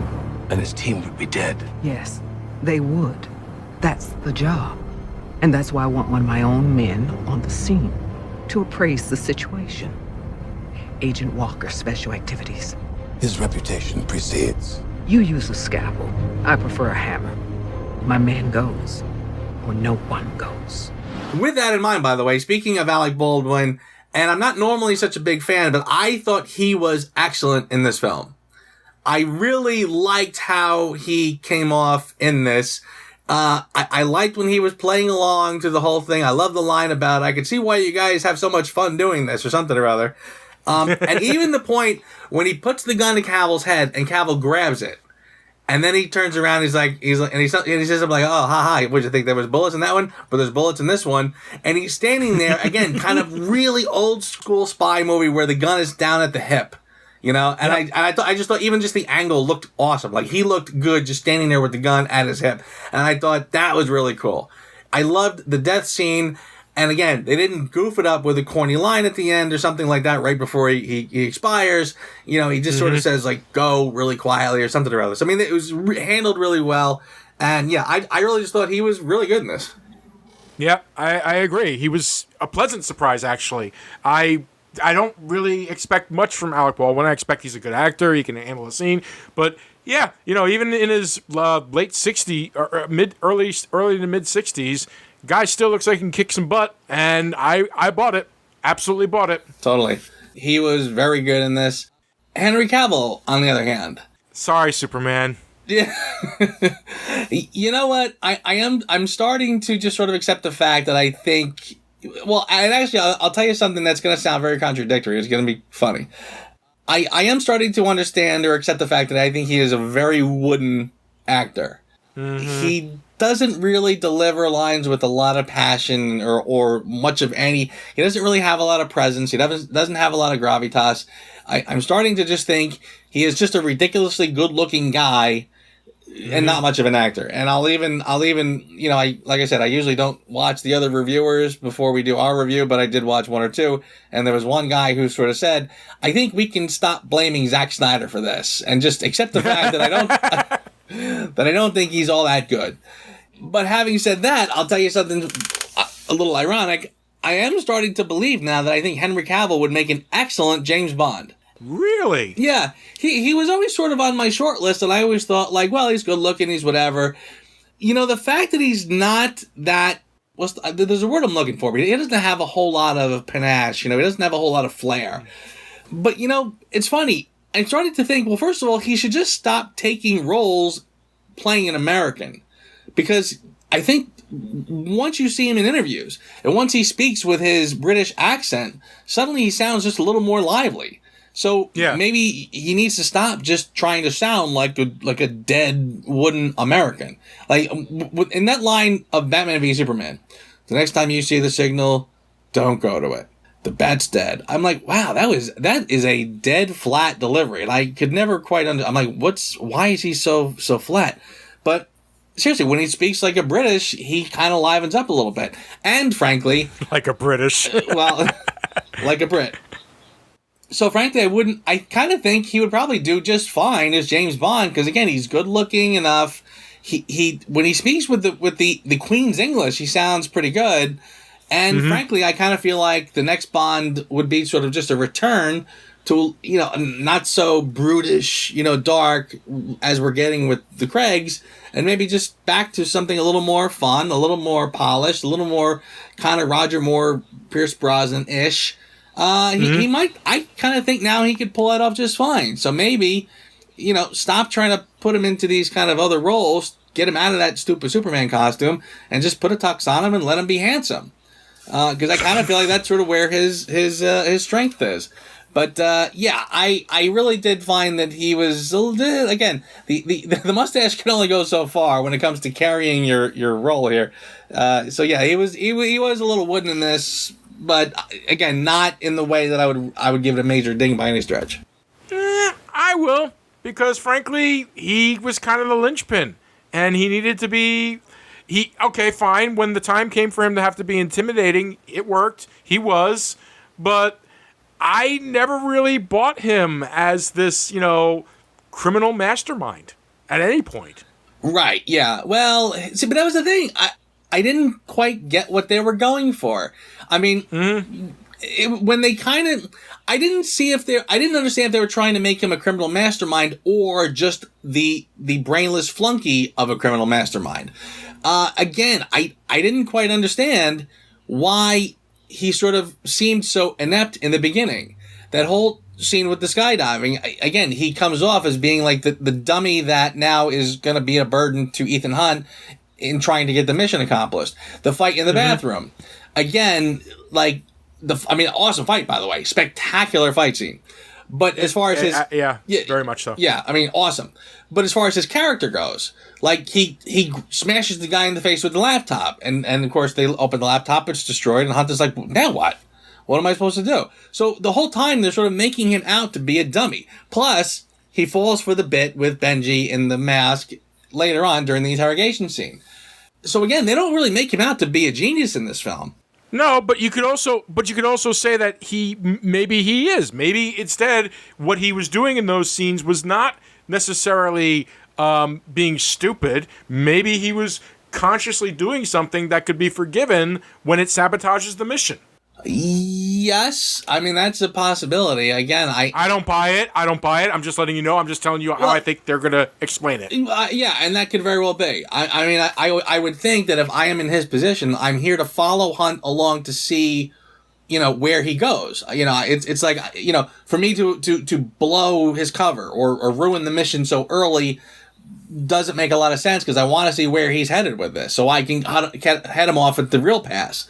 K: And his team would be dead.
M: Yes, they would. That's the job. And that's why I want one of my own men on the scene to appraise the situation. Agent Walker, Special Activities.
K: His reputation precedes.
M: You use a scalpel. I prefer a hammer. My man goes, or no one goes.
A: With that in mind, by the way, speaking of Alec Baldwin, and I'm not normally such a big fan, but I thought he was excellent in this film. I really liked how he came off in this. I liked when he was playing along to the whole thing. I love the line about, I could see why you guys have so much fun doing this, or something or other. And even the point when he puts the gun to Cavill's head and Cavill grabs it. And then he turns around, he says, I'm like, oh, ha, what'd you think? There was bullets in that one, but there's bullets in this one. And he's standing there, again, kind of really old school spy movie where the gun is down at the hip, you know? And I just thought even just the angle looked awesome. Like, he looked good just standing there with the gun at his hip. And I thought that was really cool. I loved the death scene. And again, they didn't goof it up with a corny line at the end or something like that right before he expires. You know, he just sort of says, like, go really quietly or something or other. So, I mean, it was handled really well. And, yeah, I really just thought he was really good in this.
B: Yeah, I agree. He was a pleasant surprise, actually. I don't really expect much from Alec Baldwin. I expect he's a good actor. He can handle a scene. But, yeah, you know, even in his late 60s, or early to mid 60s, guy still looks like he can kick some butt, and I bought it. Absolutely bought it.
A: Totally. He was very good in this. Henry Cavill, on the other hand.
B: Sorry, Superman.
A: Yeah. You know what? I'm starting to just sort of accept the fact that I think, well, and actually, I'll tell you something that's going to sound very contradictory. It's going to be funny. I am starting to understand or accept the fact that I think he is a very wooden actor. Mm-hmm. He doesn't really deliver lines with a lot of passion or much of any. He doesn't really have a lot of presence. He doesn't have a lot of gravitas. I'm starting to just think he is just a ridiculously good-looking guy and not much of an actor. And I'll even, you know, like I said, I usually don't watch the other reviewers before we do our review, but I did watch one or two. And there was one guy who sort of said, I think we can stop blaming Zack Snyder for this and just accept the fact that I don't think he's all that good. But having said that, I'll tell you something a little ironic. I am starting to believe now that I think Henry Cavill would make an excellent James Bond.
B: Really?
A: Yeah. He was always sort of on my short list, and I always thought, like, well, he's good looking, he's whatever. You know, the fact that he's not that... there's a word I'm looking for, but he doesn't have a whole lot of panache, you know, he doesn't have a whole lot of flair. But, you know, it's funny. I'm starting to think, well, first of all, he should just stop taking roles playing an American. Because I think once you see him in interviews, and once he speaks with his British accent, suddenly he sounds just a little more lively. So maybe he needs to stop just trying to sound like a dead wooden American. Like in that line of Batman v Superman, the next time you see the signal, don't go to it. The bat's dead. I'm like, wow, that is a dead flat delivery, and I could never quite I'm like, why is he so flat? But seriously, when he speaks like a British, he kind of livens up a little bit. And frankly...
B: like a British.
A: Well, like a Brit. So frankly, I kind of think he would probably do just fine as James Bond, because again, he's good looking enough. He when he speaks with the Queen's English, he sounds pretty good. And frankly, I kind of feel like the next Bond would be sort of just a return to, you know, not so brutish, you know, dark as we're getting with the Craigs, and maybe just back to something a little more fun, a little more polished, a little more kind of Roger Moore, Pierce Brosnan-ish. He might, I kind of think now he could pull that off just fine. So maybe, you know, stop trying to put him into these kind of other roles, get him out of that stupid Superman costume, and just put a tux on him and let him be handsome. Because I kind of feel like that's sort of where his strength is. But yeah, I really did find that he was, again, the mustache can only go so far when it comes to carrying your role here. So yeah, he was a little wooden in this, but again, not in the way that I would give it a major ding by any stretch.
B: I will, because frankly, he was kind of the linchpin, and he needed to be. Okay, fine. When the time came for him to have to be intimidating, it worked. He was, but I never really bought him as this, you know, criminal mastermind at any point.
A: Right, yeah. Well, see, but that was the thing. I didn't quite get what they were going for. I mean, when they kind of... I didn't understand if they were trying to make him a criminal mastermind or just the brainless flunky of a criminal mastermind. Again, I didn't quite understand why he sort of seemed so inept in the beginning. That whole scene with the skydiving, again, he comes off as being like the dummy that now is going to be a burden to Ethan Hunt in trying to get the mission accomplished. The fight in the bathroom, again, like awesome fight, by the way, spectacular fight scene. But as far as his
B: very much so.
A: Yeah, I mean, awesome. But as far as his character goes, like he smashes the guy in the face with the laptop, and of course they open the laptop, it's destroyed, and Hunt is like, now what? What am I supposed to do? So the whole time they're sort of making him out to be a dummy. Plus, he falls for the bit with Benji in the mask later on during the interrogation scene. So again, they don't really make him out to be a genius in this film.
B: No, but you could also say that maybe he is. Maybe instead what he was doing in those scenes was not necessarily being stupid. Maybe he was consciously doing something that could be forgiven when it sabotages the mission.
A: Yes, I mean that's a possibility. Again,
B: I don't buy it. I'm just letting you know. I'm just telling you how I think they're going to explain it.
A: Yeah, and that could very well be. I would think that if I am in his position, I'm here to follow Hunt along to see, where he goes. It's like, for me to blow his cover or ruin the mission so early doesn't make a lot of sense because I want to see where he's headed with this so I can head him off at the real pass.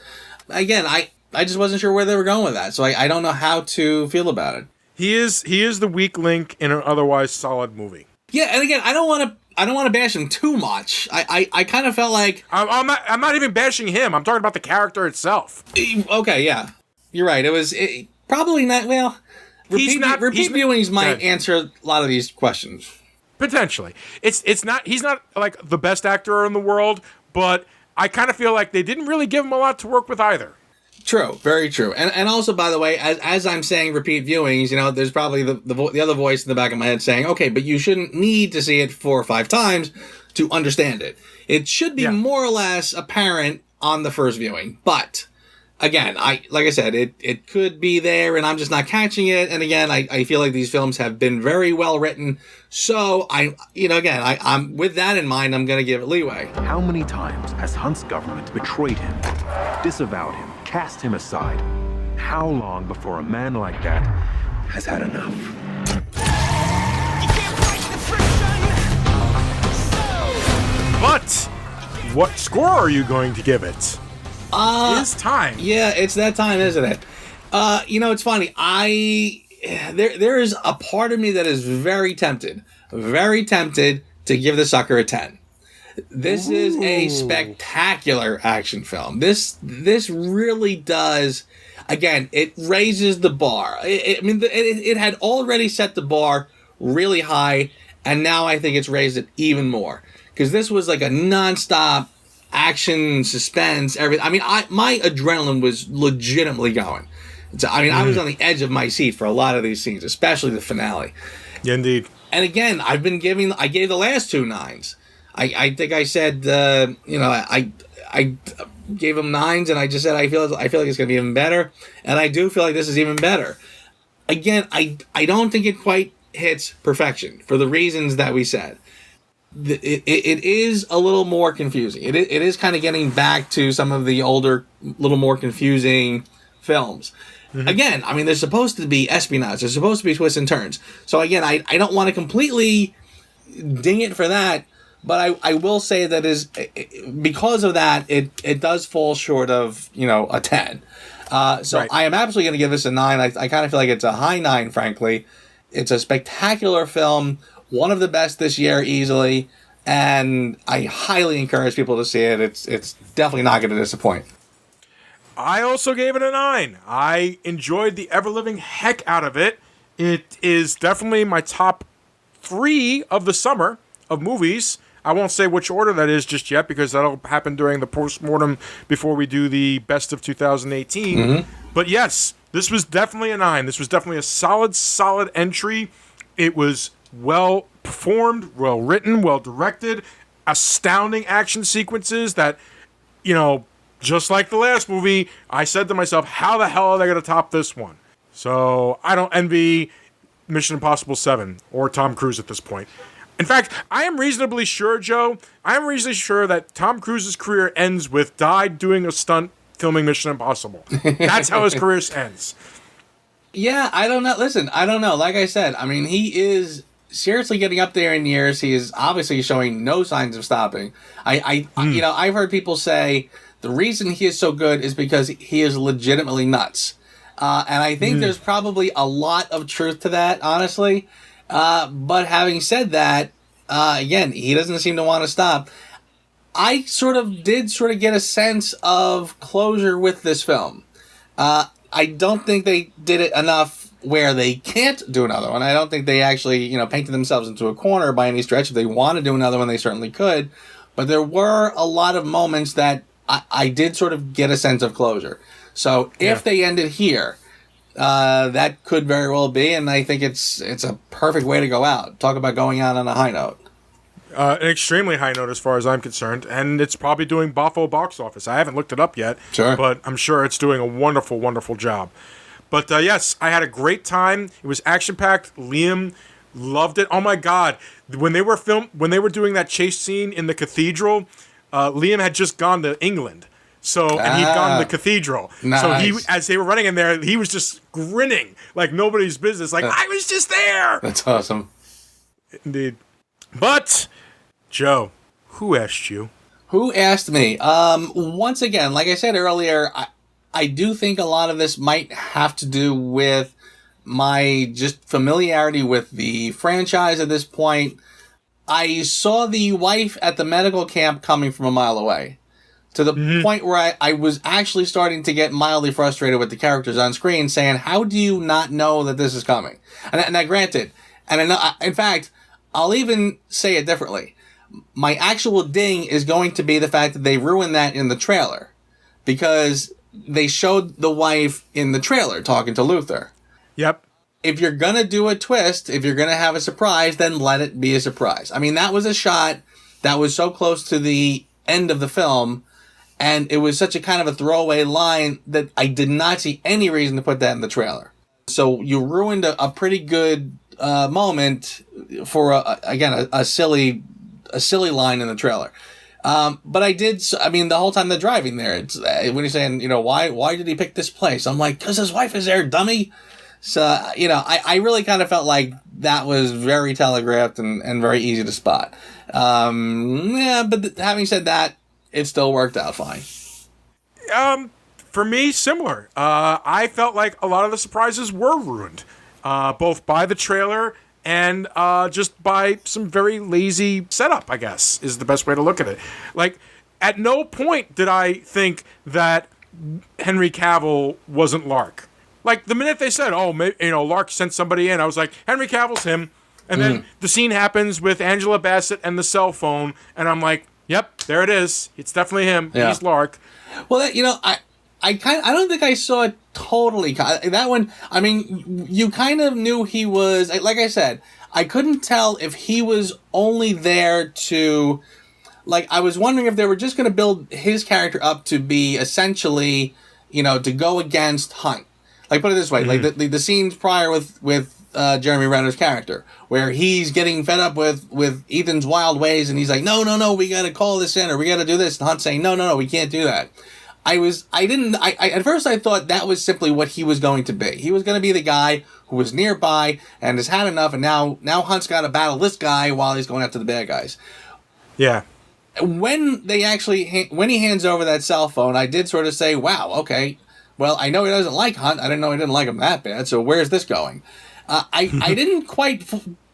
A: Again, I just wasn't sure where they were going with that, so I don't know how to feel about it.
B: He is the weak link in an otherwise solid movie.
A: Yeah, and again, I don't want to bash him too much. I kind of felt like
B: I'm not even bashing him. I'm talking about the character itself.
A: Okay, yeah, you're right. It was probably not. Well, repeat viewings might answer a lot of these questions.
B: Potentially, it's not. He's not like the best actor in the world, but I kind of feel like they didn't really give him a lot to work with either.
A: True, very true. And also, by the way, as I'm saying repeat viewings, there's probably the other voice in the back of my head saying, okay, but you shouldn't need to see it 4 or 5 times to understand it. It should be more or less apparent on the first viewing. But, again, like I said, it could be there and I'm just not catching it. And again, I feel like these films have been very well written. So, I'm with that in mind, I'm going to give it leeway.
N: How many times has Hunt's government betrayed him, disavowed him, cast him aside? How long before a man like that has had enough?
B: But what score are you going to give it? It's time.
A: Yeah, it's that time, isn't it? It's funny. There is a part of me that is very tempted to give the sucker a 10. This is a spectacular action film. This really does. Again, it raises the bar. It had already set the bar really high, and now I think it's raised it even more because this was like a nonstop action, suspense, everything. My adrenaline was legitimately going. I was on the edge of my seat for a lot of these scenes, especially the finale.
B: Yeah, indeed.
A: And again, I gave the last 2 9s. I think I said, I gave them 9s, and I just said I feel like it's going to be even better, and I do feel like this is even better. Again, I don't think it quite hits perfection for the reasons that we said. It is a little more confusing. It is kind of getting back to some of the older, little more confusing films. Mm-hmm. Again, they're supposed to be espionage. They're supposed to be twists and turns. So again, I don't want to completely ding it for that. But I will say that because of that, it does fall short of, a 10. So right. I am absolutely going to give this a 9. I kind of feel like it's a high 9, frankly. It's a spectacular film, one of the best this year easily, and I highly encourage people to see it. It's definitely not going to disappoint.
B: I also gave it a 9. I enjoyed the ever-living heck out of it. It is definitely my top 3 of the summer of movies. I won't say which order that is just yet because that'll happen during the postmortem before we do the best of 2018. Mm-hmm. But yes, this was definitely a 9. This was definitely a solid entry. It was well performed, well written, well directed, astounding action sequences that, just like the last movie, I said to myself, how the hell are they going to top this one? So I don't envy Mission Impossible 7 or Tom Cruise at this point. In fact, I am reasonably sure, Joe, that Tom Cruise's career ends with died doing a stunt filming Mission Impossible. That's how his career ends.
A: Yeah, I don't know. Listen, I don't know. Like I said, I mean, he is seriously getting up there in years. He is obviously showing no signs of stopping. You know, I've heard people say the reason he is so good is because he is legitimately nuts. And I think there's probably a lot of truth to that, honestly. But having said that, again, he doesn't seem to want to stop. I did get a sense of closure with this film. I don't think they did it enough where they can't do another one. I don't think they actually, you know, painted themselves into a corner by any stretch. If they want to do another one, they certainly could. But there were a lot of moments that I did sort of get a sense of closure. So if they ended here, that could very well be, and I think it's a perfect way to go out. Talk about going out on a high note.
B: An extremely high note as far as I'm concerned, and it's probably doing Buffalo box office. I haven't looked it up yet, but I'm sure it's doing a wonderful, wonderful job. But yes, I had a great time. It was action-packed. Liam loved it. Oh my God, when they were doing that chase scene in the cathedral, Liam had just gone to England. And he'd gone to the cathedral.
A: Nice.
B: So he, as they were running in there, he was just grinning like nobody's business. Like, I was just there.
A: That's awesome.
B: Indeed. But, Joe, who asked you?
A: Who asked me? Once again, like I said earlier, I do think a lot of this might have to do with my just familiarity with the franchise at this point. I saw the wife at the medical camp coming from a mile away. To the point where I was actually starting to get mildly frustrated with the characters on screen, saying, how do you not know that this is coming? And I granted, and I know, in fact, I'll even say it differently. My actual ding is going to be the fact that they ruined that in the trailer. Because they showed the wife in the trailer talking to Luther.
B: Yep.
A: If you're going to do a twist, if you're going to have a surprise, then let it be a surprise. I mean, that was a shot that was so close to the end of the film, and it was such a kind of a throwaway line that I did not see any reason to put that in the trailer. So you ruined a pretty good moment for, a silly line in the trailer. But the whole time they're driving there, it's when you're saying, you know, why did he pick this place? I'm like, because his wife is there, dummy. So, you know, I really kind of felt like that was very telegraphed and very easy to spot. But having said that, it still worked out fine.
B: For me, similar. I felt like a lot of the surprises were ruined, both by the trailer and just by some very lazy setup, I guess, is the best way to look at it. Like, at no point did I think that Henry Cavill wasn't Lark. Like, the minute they said, Lark sent somebody in, I was like, Henry Cavill's him. And then the scene happens with Angela Bassett and the cell phone, and I'm like, yep, there it is. It's definitely him. Yeah. He's Lark.
A: Well, I don't think I saw it totally. That one, I mean, you kind of knew he was, like I said, I couldn't tell if he was only there to, like, I was wondering if they were just going to build his character up to be essentially, you know, to go against Hunt. Like, put it this way, like the scenes prior with Jeremy Renner's character, where he's getting fed up with Ethan's wild ways, and he's like, no, we got to call this in, or we got to do this. And Hunt's saying, no, we can't do that. At first I thought that was simply what he was going to be. He was going to be the guy who was nearby and has had enough, and now Hunt's got to battle this guy while he's going after the bad guys.
B: Yeah.
A: When he hands over that cell phone, I did sort of say, wow, okay, well, I know he doesn't like Hunt. I didn't know he didn't like him that bad, so where's this going? I didn't quite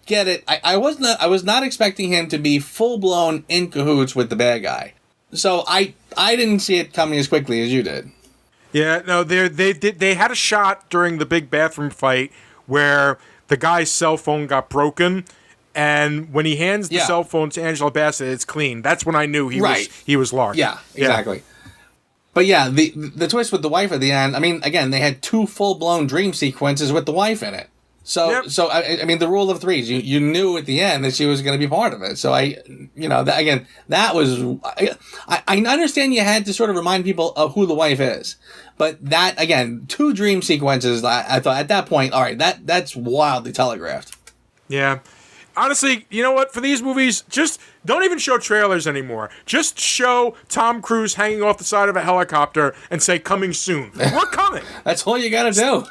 A: get it. I was not expecting him to be full-blown in cahoots with the bad guy. So I didn't see it coming as quickly as you did.
B: Yeah, no, they had a shot during the big bathroom fight where the guy's cell phone got broken, and when he hands the cell phone to Angela Bassett, it's clean. That's when I knew he was Lark.
A: Yeah, exactly. Yeah. But yeah, the twist with the wife at the end, I mean, again, they had 2 full-blown dream sequences with the wife in it. So I mean, the rule of threes, you knew at the end that she was going to be part of it. So I understand you had to sort of remind people of who the wife is. But that, again, 2 dream sequences, I thought at that point, all right, that's wildly telegraphed.
B: Yeah. Honestly, you know what? For these movies, just don't even show trailers anymore. Just show Tom Cruise hanging off the side of a helicopter and say, coming soon. We're coming.
A: That's all you got to do.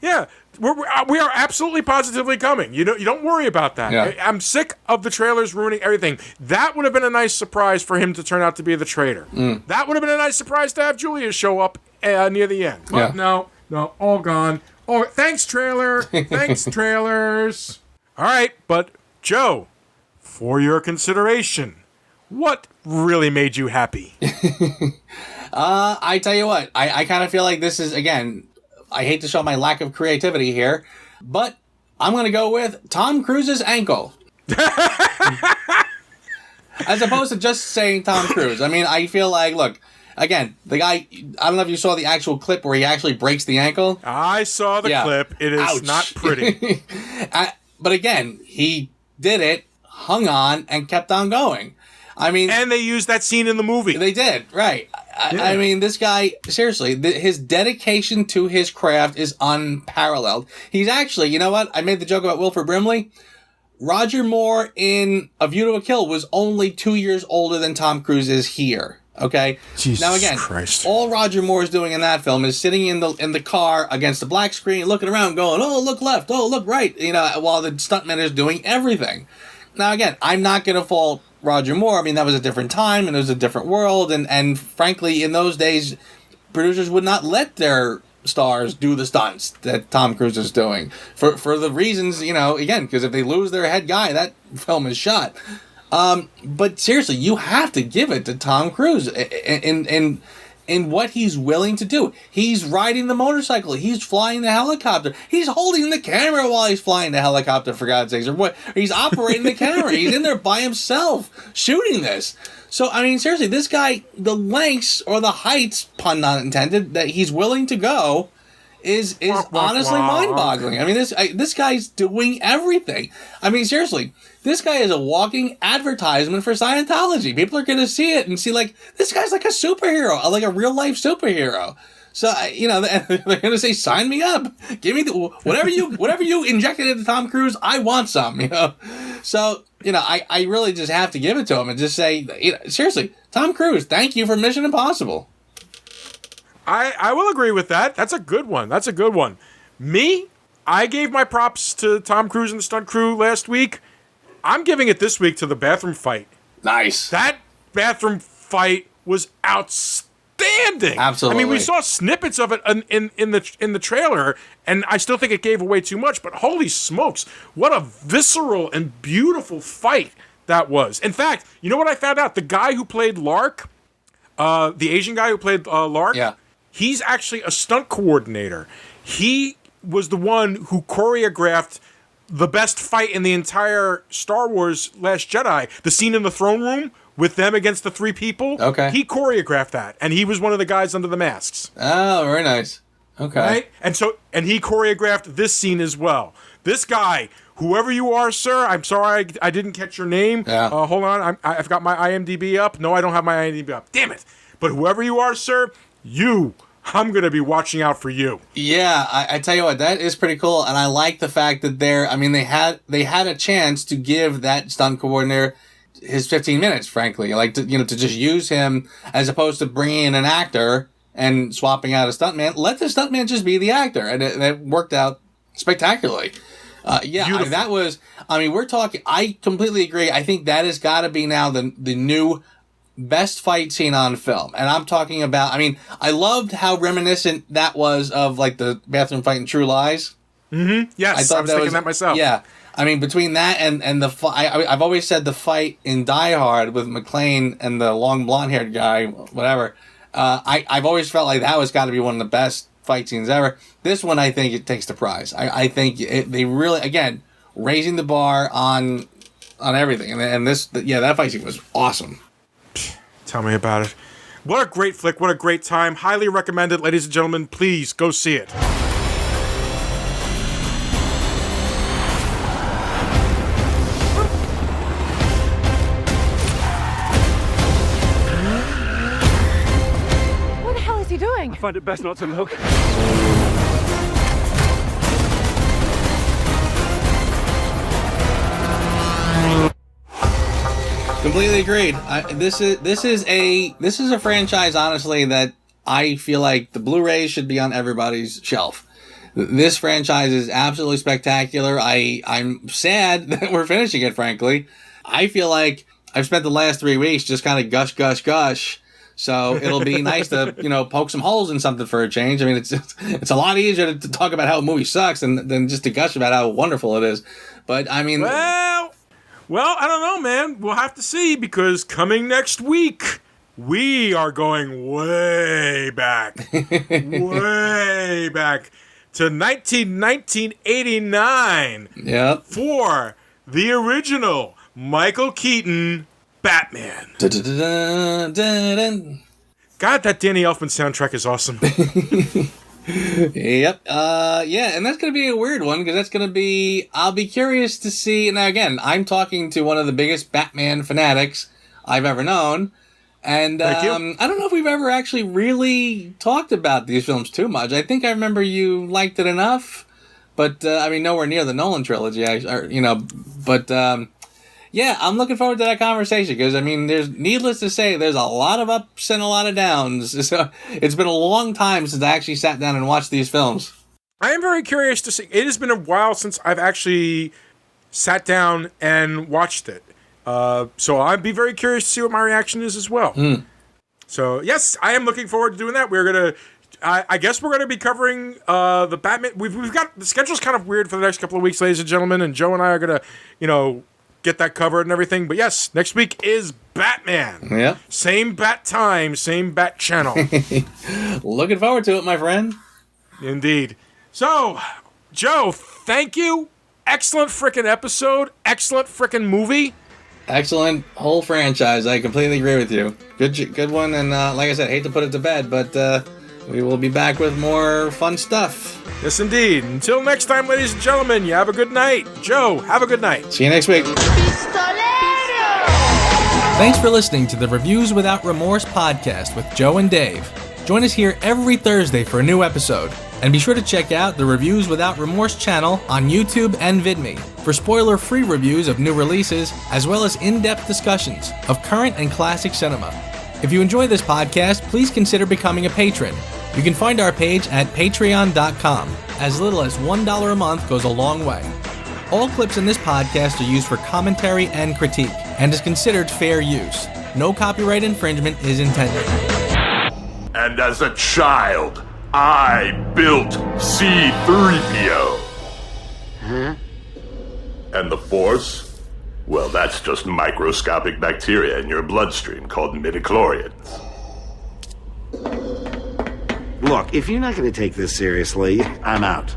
B: Yeah. We are absolutely positively coming. You don't worry about that.
A: Yeah.
B: I'm sick of the trailers ruining everything. That would have been a nice surprise for him to turn out to be the traitor. That would have been a nice surprise to have Julia show up near the end. But no, all gone. Oh, thanks, trailer. Thanks, trailers. All right, but Joe, for your consideration, what really made you happy?
A: I tell you what, I kind of feel like this is, again, I hate to show my lack of creativity here, but I'm going to go with Tom Cruise's ankle. As opposed to just saying Tom Cruise. I mean, I feel like, look, again, the guy, I don't know if you saw the actual clip where he actually breaks the ankle.
B: I saw the clip. It is not pretty.
A: But again, he did it, hung on, and kept on going. I mean,
B: and they used that scene in the movie.
A: They did, right. I mean, this guy, seriously, his dedication to his craft is unparalleled. He's actually, you know what? I made the joke about Wilford Brimley. Roger Moore in A View to a Kill was only 2 years older than Tom Cruise is here. Okay.
B: Jesus
A: now again,
B: Christ.
A: All Roger Moore is doing in that film is sitting in the car against the black screen, looking around, going, "Oh, look left, oh, look right," while the stuntman is doing everything. Now again, I'm not going to fault Roger Moore. I mean, that was a different time and it was a different world, and frankly, in those days, producers would not let their stars do the stunts that Tom Cruise is doing for the reasons, again, because if they lose their head guy, that film is shot. But seriously, you have to give it to Tom Cruise in what he's willing to do. He's riding the motorcycle. He's flying the helicopter. He's holding the camera while he's flying the helicopter, for God's sakes. Or what? He's operating the camera. He's in there by himself shooting this. So, I mean, seriously, this guy, the lengths or the heights, pun not intended, that he's willing to go is honestly mind-boggling. I mean, this guy's doing everything. I mean, seriously, this guy is a walking advertisement for Scientology. People are going to see it and see, like, this guy's like a superhero, like a real-life superhero. So, they're going to say, sign me up. Give me whatever you injected into Tom Cruise, I want some, So, I really just have to give it to him and just say, seriously, Tom Cruise, thank you for Mission Impossible.
B: I will agree with that. That's a good one. Me, I gave my props to Tom Cruise and the stunt crew last week. I'm giving it this week to the bathroom fight.
A: Nice.
B: That bathroom fight was outstanding.
A: Absolutely.
B: I mean, we saw snippets of it in the trailer, and I still think it gave away too much, but holy smokes, what a visceral and beautiful fight that was. In fact, you know what I found out? The guy who played Lark, the Asian guy who played Lark, he's actually a stunt coordinator. He was the one who choreographed the best fight in the entire Star Wars Last Jedi, the scene in the throne room with them against the three people.
A: Okay.
B: He choreographed that, and he was one of the guys under the masks.
A: Oh, very nice. Okay.
B: Right? And he choreographed this scene as well. This guy, whoever you are, sir, I'm sorry I didn't catch your name.
A: Yeah.
B: Hold on, I've got my IMDb up. No, I don't have my IMDb up. Damn it. But whoever you are, sir, I'm going to be watching out for you.
A: Yeah, I tell you what, that is pretty cool, and I like the fact that they had a chance to give that stunt coordinator his 15 minutes, frankly, like to just use him as opposed to bringing in an actor and swapping out a stuntman. Let the stuntman just be the actor, and it worked out spectacularly. We're talking. I completely agree. I think that has got to be now the new best fight scene on film. And I'm talking about, I loved how reminiscent that was of like the bathroom fight in True Lies.
B: Mm-hmm. Yes, I was thinking that myself.
A: Yeah. Between that and the fight, I've always said the fight in Die Hard with McClane and the long blonde-haired guy, whatever, I've always felt like that was got to be one of the best fight scenes ever. This one, I think it takes the prize. I think they really, again, raising the bar on everything. And that fight scene was awesome.
B: Tell me about it. What a great flick. What a great time. Highly recommended, ladies and gentlemen. Please go see it.
I: What the hell is he doing?
K: I find it best not to look.
A: Completely agreed. This is a franchise, honestly, that I feel like the Blu-rays should be on everybody's shelf. This franchise is absolutely spectacular. I'm sad that we're finishing it, frankly. I feel like I've spent the last 3 weeks just kind of gush. So it'll be nice to, poke some holes in something for a change. I mean, it's a lot easier to talk about how a movie sucks than just to gush about how wonderful it is. But, I mean...
B: Well, I don't know, man. We'll have to see, because coming next week, we are going way back. Way back to 1989.
A: Yep.
B: For the original Michael Keaton Batman. God, that Danny Elfman soundtrack is awesome.
A: Yep. Yeah, and that's going to be a weird one, because that's going to be... I'll be curious to see... Now, again, I'm talking to one of the biggest Batman fanatics I've ever known, and I don't know if we've ever actually really talked about these films too much. I think I remember you liked it enough, but, nowhere near the Nolan trilogy, yeah, I'm looking forward to that conversation, because, there's, needless to say, there's a lot of ups and a lot of downs. So it's been a long time since I actually sat down and watched these films.
B: I am very curious to see. It has been a while since I've actually sat down and watched it. So I'd be very curious to see what my reaction is as well. So, yes, I am looking forward to doing that. We're going to... I guess we're going to be covering the Batman. We've got... The schedule's kind of weird for the next couple of weeks, ladies and gentlemen, and Joe and I are going to, get that covered and everything. But yes, next week is Batman.
A: Yeah.
B: Same bat time, same bat channel.
A: Looking forward to it, my friend.
B: Indeed. So, Joe, thank you. Excellent frickin' episode. Excellent frickin' movie.
A: Excellent whole franchise. I completely agree with you. Good one. And like I said, hate to put it to bed, but we will be back with more fun stuff.
B: Yes, indeed. Until next time, ladies and gentlemen, you have a good night. Joe, have a good night.
A: See you next week.
G: Thanks for listening to the Reviews Without Remorse podcast with Joe and Dave. Join us here every Thursday for a new episode. And be sure to check out the Reviews Without Remorse channel on YouTube and VidMe for spoiler-free reviews of new releases, as well as in-depth discussions of current and classic cinema. If you enjoy this podcast, please consider becoming a patron. You can find our page at patreon.com. As little as $1 a month goes a long way. All clips in this podcast are used for commentary and critique, and is considered fair use. No copyright infringement is intended.
D: And as a child, I built C-3PO.
C: Huh?
D: And the Force? Well, that's just microscopic bacteria in your bloodstream called midichlorians.
C: Look, if you're not going to take this seriously, I'm out.